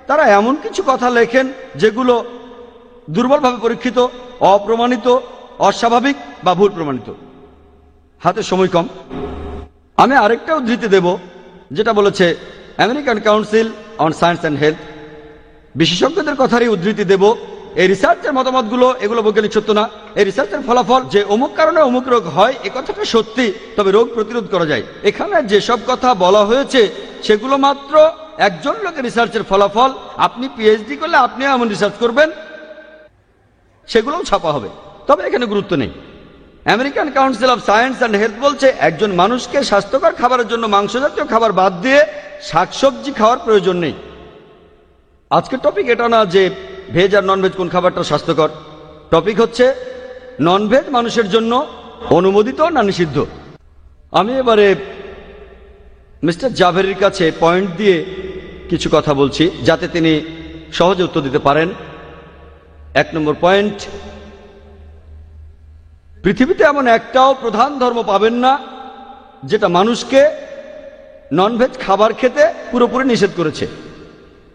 তারা এমন কিছু কথা লেখেন যেগুলো দুর্বলভাবে পরীক্ষিত, অপ্রমাণিত, অস্বাভাবিক বা ভুল প্রমাণিত। হাতে সময় কম, আমি আরেকটা উদ্ধৃতি দেব যেটা বলেছে American council on science and health. বিশেষজ্ঞদের কথারই উদ্ধৃতি দেব। এই রিসার্চের মতামতগুলো এগুলো বৈজ্ঞানিক সত্য না। এই রিসার্চের ফলাফল যে অমুক কারণে অমুক রোগ হয় এ কথাটা সত্যি, তবে রোগ প্রতিরোধ করা যায়। এখানে যেসব কথা বলা হয়েছে সেগুলো মাত্র একজন লোকের রিসার্চের ফলাফল। আপনি পিএইচডি করলে আপনি এমন রিসার্চ করবেন, সেগুলোও ছাপা হবে, তবে এখানে গুরুত্ব নেই। American council of science and health বলছে একজন মানুষকে স্বাস্থ্যকর খাবারের জন্য মাংস জাতীয় খাবার বাদ দিয়ে শাকসবজি খাওয়ার প্রয়োজন নেই। আজকের টপিক এটা না যে ভেজ আর ননভেজ কোন খাবারটা স্বাস্থ্যকর। টপিক হচ্ছে ননভেজ মানুষের জন্য অনুমোদিত না নিষিদ্ধ। আমি এবারে মিস্টার জাভেরির কাছে পয়েন্ট দিয়ে কিছু কথা বলছি যাতে তিনি সহজে উত্তর দিতে পারেন। 1 নম্বর পয়েন্ট, পৃথিবীতে এমন একটাও প্রধান ধর্ম পাবেন না যেটা মানুষকে ননভেজ খাবার খেতে পুরোপুরি নিষেধ করেছে।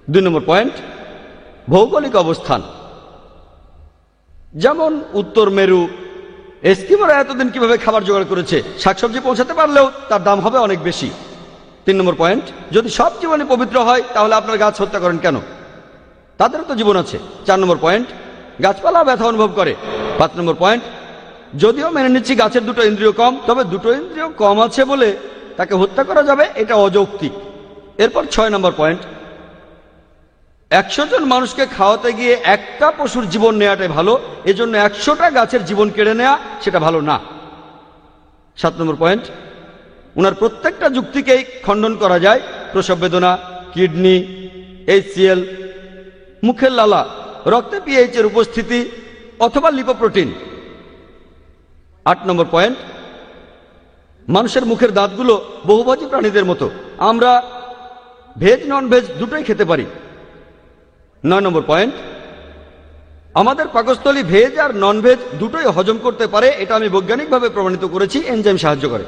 2 নম্বর পয়েন্ট, ভৌগোলিক অবস্থান। যেমন উত্তর মেরু, এস্কিমোরা এতদিন কিভাবে খাবার জোগাড় করেছে, শাকসবজি পৌঁছাতে পারলেও তার দাম হবে অনেক বেশি। 3 নম্বর পয়েন্ট, যদি সব জীবনই পবিত্র হয় তাহলে আপনার গাছ হত্যা করেন কেন? তাদেরও তো জীবন আছে। 4 নম্বর পয়েন্ট, গাছপালা ব্যথা অনুভব করে। 5 নম্বর পয়েন্ট, যদিও মেনে নিচ্ছি গাছের 2টো ইন্দ্রিয় কম, তবে 2টো ইন্দ্রিয় কম আছে বলে তাকে হত্যা করা যাবে এটা অযৌক্তিক। এরপর 6 নম্বর পয়েন্ট, 100 জন মানুষকে খাওয়াতে গিয়ে একটা পশুর জীবন নেওয়াটাই ভালো, এজন্য 100টা গাছের জীবন কেড়ে নেওয়া সেটা ভালো না। 7 নম্বর পয়েন্ট, ওনার প্রত্যেকটা যুক্তিকেই খণ্ডন করা যায়। প্রসব বেদনা, কিডনি, HCl, মুখের লালা রক্তে পিএইচ এর উপস্থিতি অথবা লিপোপ্রোটিন। 8 নম্বর পয়েন্ট, মানুষের মুখের দাঁতগুলো বহুভোজী প্রাণীদের মতো, আমরা ভেজ নন ভেজ দুটোই খেতে পারি। 9 নম্বর পয়েন্ট, আমাদের পাকস্থলী ভেজ আর নন ভেজ দুটোই হজম করতে পারে, এটা আমি বৈজ্ঞানিকভাবে প্রমাণিত করেছি, এনজাইম সাহায্য করে।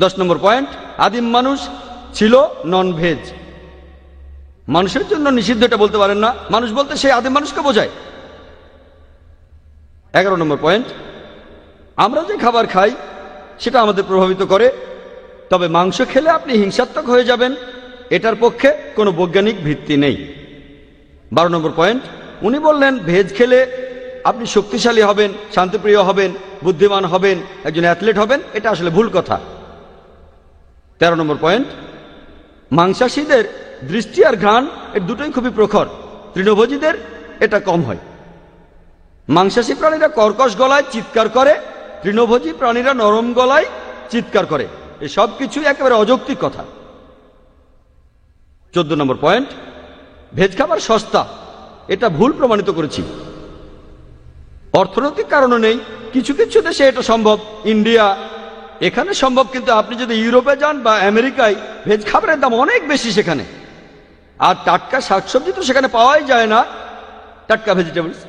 10 নম্বর পয়েন্ট, আদিম মানুষ ছিল নন ভেজ। মানুষের জন্য নিষিদ্ধ এটা বলতে পারেন না, মানুষ বলতে সেই আদিম মানুষকে বোঝায়। 11 নম্বর পয়েন্ট, আমরা যে খাবার খাই সেটা আমাদের প্রভাবিত করে, তবে মাংস খেলে আপনি হিংসাত্মক হয়ে যাবেন এটার পক্ষে কোনো বৈজ্ঞানিক ভিত্তি নেই। 12 নম্বর পয়েন্ট, উনি বললেন ভেজ খেলে আপনি শক্তিশালী হবেন, শান্তিপ্রিয় হবেন, বুদ্ধিমান হবেন, একজন অ্যাথলেট হবেন, এটা আসলে ভুল কথা। 13 নম্বর পয়েন্ট, মাংসাশীদের দৃষ্টি আর ঘ্রাণ এর দুটোই খুবই প্রখর, তৃণভোজীদের এটা কম হয়। মাংসাশী প্রাণীরা কর্কশ গলায় চিৎকার করে, তৃণভোজী প্রাণীরা নরম গলায় চিৎকার করে, এসব কিছুই একেবারে অযৌক্তিক কথা। 14 নম্বর পয়েন্ট, ভেজ খাবার সস্তা, এটা ভুল প্রমাণিত করেছি। অর্থনৈতিক কারণও নেই, কিছু কিছু দেশে এটা সম্ভব, ইন্ডিয়া এখানে সম্ভব, কিন্তু আপনি যদি ইউরোপে যান বা আমেরিকায় ভেজ খাবারের দাম অনেক বেশি সেখানে, আর টাটকা শাকসবজি তো সেখানে পাওয়াই যায় না, টাটকা ভেজিটেবলস।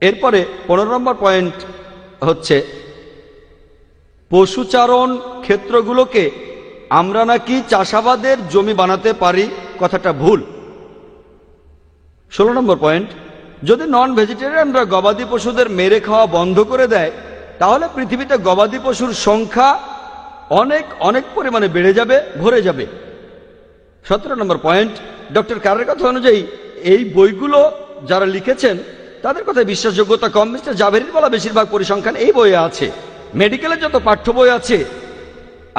এরপরে 15 নম্বর পয়েন্ট হচ্ছে পশুচারণ ক্ষেত্রগুলোকে আমরা নাকি চাষাবাদের জমি বানাতে পারি, কথাটা ভুল। 16 নম্বর পয়েন্ট, যদি নন ভেজিটেরিয়ানরা গবাদি পশুদের মেরে খাওয়া বন্ধ করে দেয় তাহলে পৃথিবীতে গবাদি পশুর সংখ্যা অনেক অনেক পরিমাণে বেড়ে যাবে, ভরে যাবে। 17 নম্বর পয়েন্ট, ডক্টর কারের কথা অনুযায়ী এই বইগুলো যারা লিখেছেন তাদের কথায় বিশ্বাসযোগ্যতা কম। মিস্টার জাভেরির বলা বেশিরভাগ পরিসংখ্যান এই বইয়ে আছে, মেডিকেলের যত পাঠ্য বই আছে।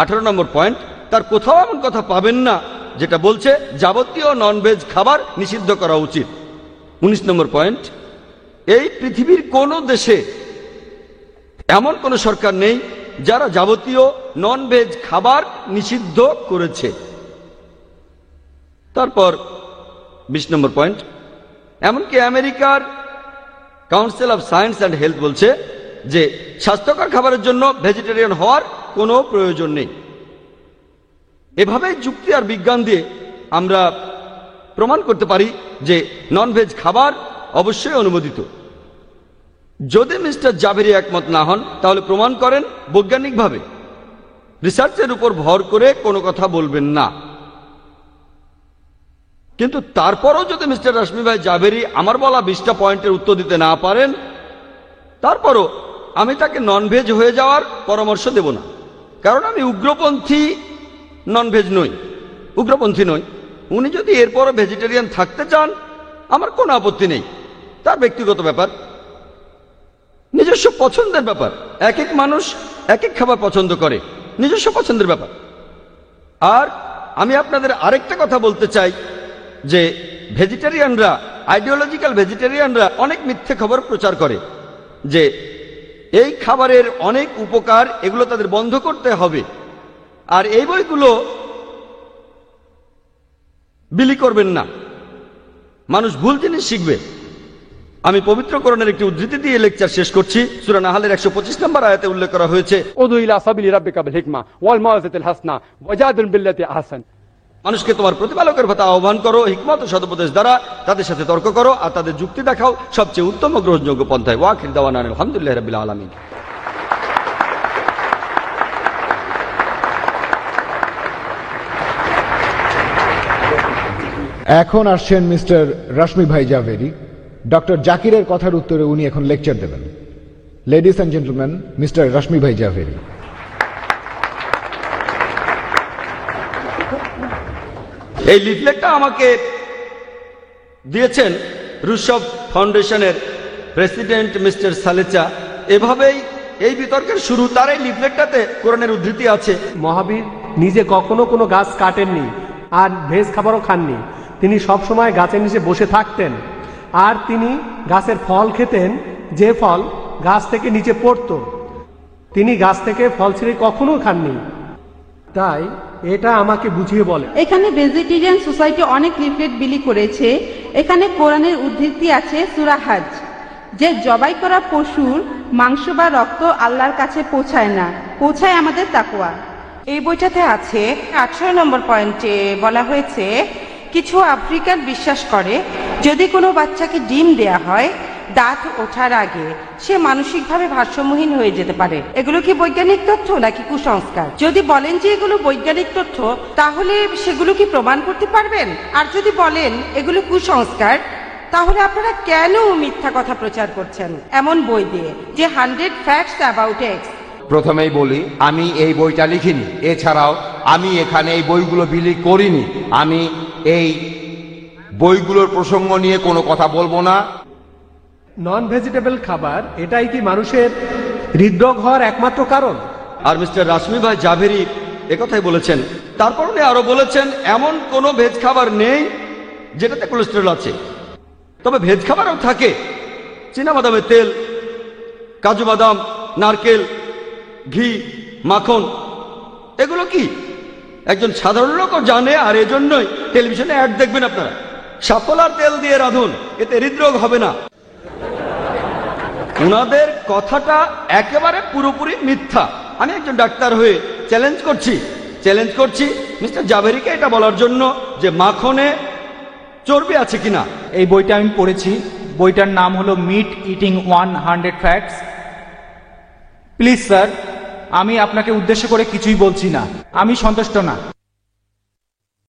18 নম্বর পয়েন্ট, তার কোথাও এমন কথা পাবেন না যেটা বলছে যাবতীয় ননভেজ খাবার নিষিদ্ধ করা উচিত। 19 নম্বর পয়েন্ট, এই পৃথিবীর কোন দেশে এমন কোন সরকার নেই যারা যাবতীয় ননভেজ খাবার নিষিদ্ধ করেছে। তারপর 20 নম্বর পয়েন্ট, এমনকি আমেরিকার council of science and health বলছে যে স্বাস্থ্যকর খাবারের জন্য ভেজিটেরিয়ান হওয়ার কোনো প্রয়োজন নেই। এভাবে যুক্তি আর বিজ্ঞান দিয়ে আমরা প্রমাণ করতে পারি যে ননভেজ খাবার অবশ্যই অনুমোদিত। যদি মিস্টার জাভেরি একমত না হন তাহলে প্রমাণ করেন বৈজ্ঞানিকভাবে, রিসার্চের উপর ভর করে কোনো কথা বলবেন না। কিন্তু তারপরও যদি মিস্টার রাশমি ভাই জাভেরি আমার বলা 20টা পয়েন্টের উত্তর দিতে না পারেন, তারপরও আমি তাকে ননভেজ হয়ে যাওয়ার পরামর্শ দেব না, কারণ আমি উগ্রপন্থী ননভেজ নই, উগ্রপন্থী নই। উনি যদি এরপরও ভেজিটেরিয়ান থাকতে চান আমার কোনো আপত্তি নেই, তার ব্যক্তিগত ব্যাপার, নিজস্ব পছন্দের ব্যাপার। এক এক মানুষ এক এক খাবার পছন্দ করে, নিজস্ব পছন্দের ব্যাপার। আর আমি আপনাদের আরেকটা কথা বলতে চাই যে ভেজিটেরিয়ানরা, আইডিওলজিক্যাল ভেজিটেরিয়ানরা অনেক মিথ্যে খবর প্রচার করে যে এই খাবারের অনেক উপকার, এগুলো তাদের বন্ধ করতে হবে। আর এই বইগুলো বিলি করবেন না, মানুষ ভুল জিনিস শিখবে। আমি পবিত্র কোরআনের একটি উদ্ধৃতি দিয়ে লেকচার শেষ করছি। সূরা নাহলের 125 নম্বর আয়াতে উল্লেখ করা হয়েছে, উদু ইলা সাবিলি রাব্বিকা বিল হিকমা ওয়াল মাউযাতিল হাসানা ওয়াজাদিল বিল্লাতি আহসান। মানুষকে তোমার প্রতিপালকের কথা আহ্বান করো, হিকমত ও সদুপদেশ দ্বারা তাদের সাথে তর্ক করো আর তাদের যুক্তি দেখাও সবচেয়ে উত্তম ও গ্রহণযোগ্য পন্থায়। ওয়াখির দাওয়ানা আলহামদুলিল্লাহি রাব্বিল আলামিন। এখন আসছেন মিস্টার রাশমি ভাই জাভেরি। ডক্টর জাকিরের কথার উত্তরে উনি এখন লেকচার দেবেন। Ladies and gentleman, mister Rashmi ভাই জাভেরি। এই লিফলেটটা আমাকে দিয়েছেন রুশভ ফাউন্ডেশনের প্রেসিডেন্ট মিস্টার সালেচা। এভাবেই এই বিতর্কের শুরু। তার এই লিফলেটটাতে কোরআনের উদ্ধৃতি আছে। মহাবীর নিজে কখনো কোনো গাছ কাটেননি আর ভেজ খাবারও খাননি। তিনি সবসময় গাছের নিচে বসে থাকতেন আর তিনি গাছের ফল খেতেন, যে ফল গাছ থেকে নিচে পড়ত। তিনি গাছ থেকে ফল ছিঁড়ে কখনো খাননি। তাই এটা আমাকে বুঝিয়ে বলে। এখানে ভেজিটেরিয়ান সোসাইটি অনেক লিফলেট বিলি করেছে। এখানে কোরআনের উদ্ধৃতি আছে সূরা হজ, যে জবাই করা পশুর মাংস বা রক্ত আল্লাহর কাছে পৌঁছায় না, পৌঁছায় আমাদের তাকওয়া। এই বইটাতে আছে 18 নম্বর পয়েন্টে বলা হয়েছে, কিছু আফ্রিকান বিশ্বাস করে যদি কোনো বাচ্চাকে ডিম দেয়া হয় দাঁত ওঠার আগে সে মানসিকভাবে ভারসাম্যহীন হয়ে যেতে পারে। এগুলো কি বৈজ্ঞানিক তথ্য নাকি কুসংস্কার? যদি বলেন যে এগুলো বৈজ্ঞানিক তথ্য, তাহলে সেগুলো কি প্রমাণ করতে পারবেন? আর যদি বলেন এগুলো কুসংস্কার, তাহলে আপনারা কেন মিথ্যা কথা প্রচার করছেন এমন বই দিয়ে, যে 100 ফ্যাক্টস অ্যাবাউট এক্স? প্রথমেই বলি, আমি এই বইটা লিখিনি। এছাড়াও আমি এখানে এই বইগুলো বিলি করিনি। আমি এই বইগুলোর প্রসঙ্গ নিয়ে কোনো কথা বলবো না। নন ভেজিটেবল খাবার এটাই কি মানুষের হৃদরোগ হওয়ার একমাত্র কারণ? আর মিস্টার রাশমি ভাই জাভেরি একথাই বলেছেন। তারপর উনি আরো বলেছেন এমন কোনো ভেজ খাবার নেই যেটাতে কোলেস্টেরল আছে। তবে ভেজ খাবারও থাকে, চীনাবাদামের তেল, কাজু বাদাম, নারকেল, ঘি, মাখন, এগুলো কি একজন সাধারণ লোকও জানে। আর এজন্যই টেলিভিশনে অ্যাড দেখবেন আপনারা, সাফলার তেল দিয়ে রাঁধুন, এতে হৃদরোগ হবে না। ওনাদের কথাটা একেবারে পুরোপুরি মিথ্যা। আমি একজন ডাক্তার হয়ে চ্যালেঞ্জ করছি মিস্টার জাভেরিকে এটা বলার জন্য যে মাখনে চর্বি আছে কিনা। এই বইটা আমি পড়েছি, বইটার নাম হলো meet eating 100 facts. Please sir, আমি আপনাকে উদ্দেশ্য করে কিছুই বলছি না, আমি সন্তুষ্ট না।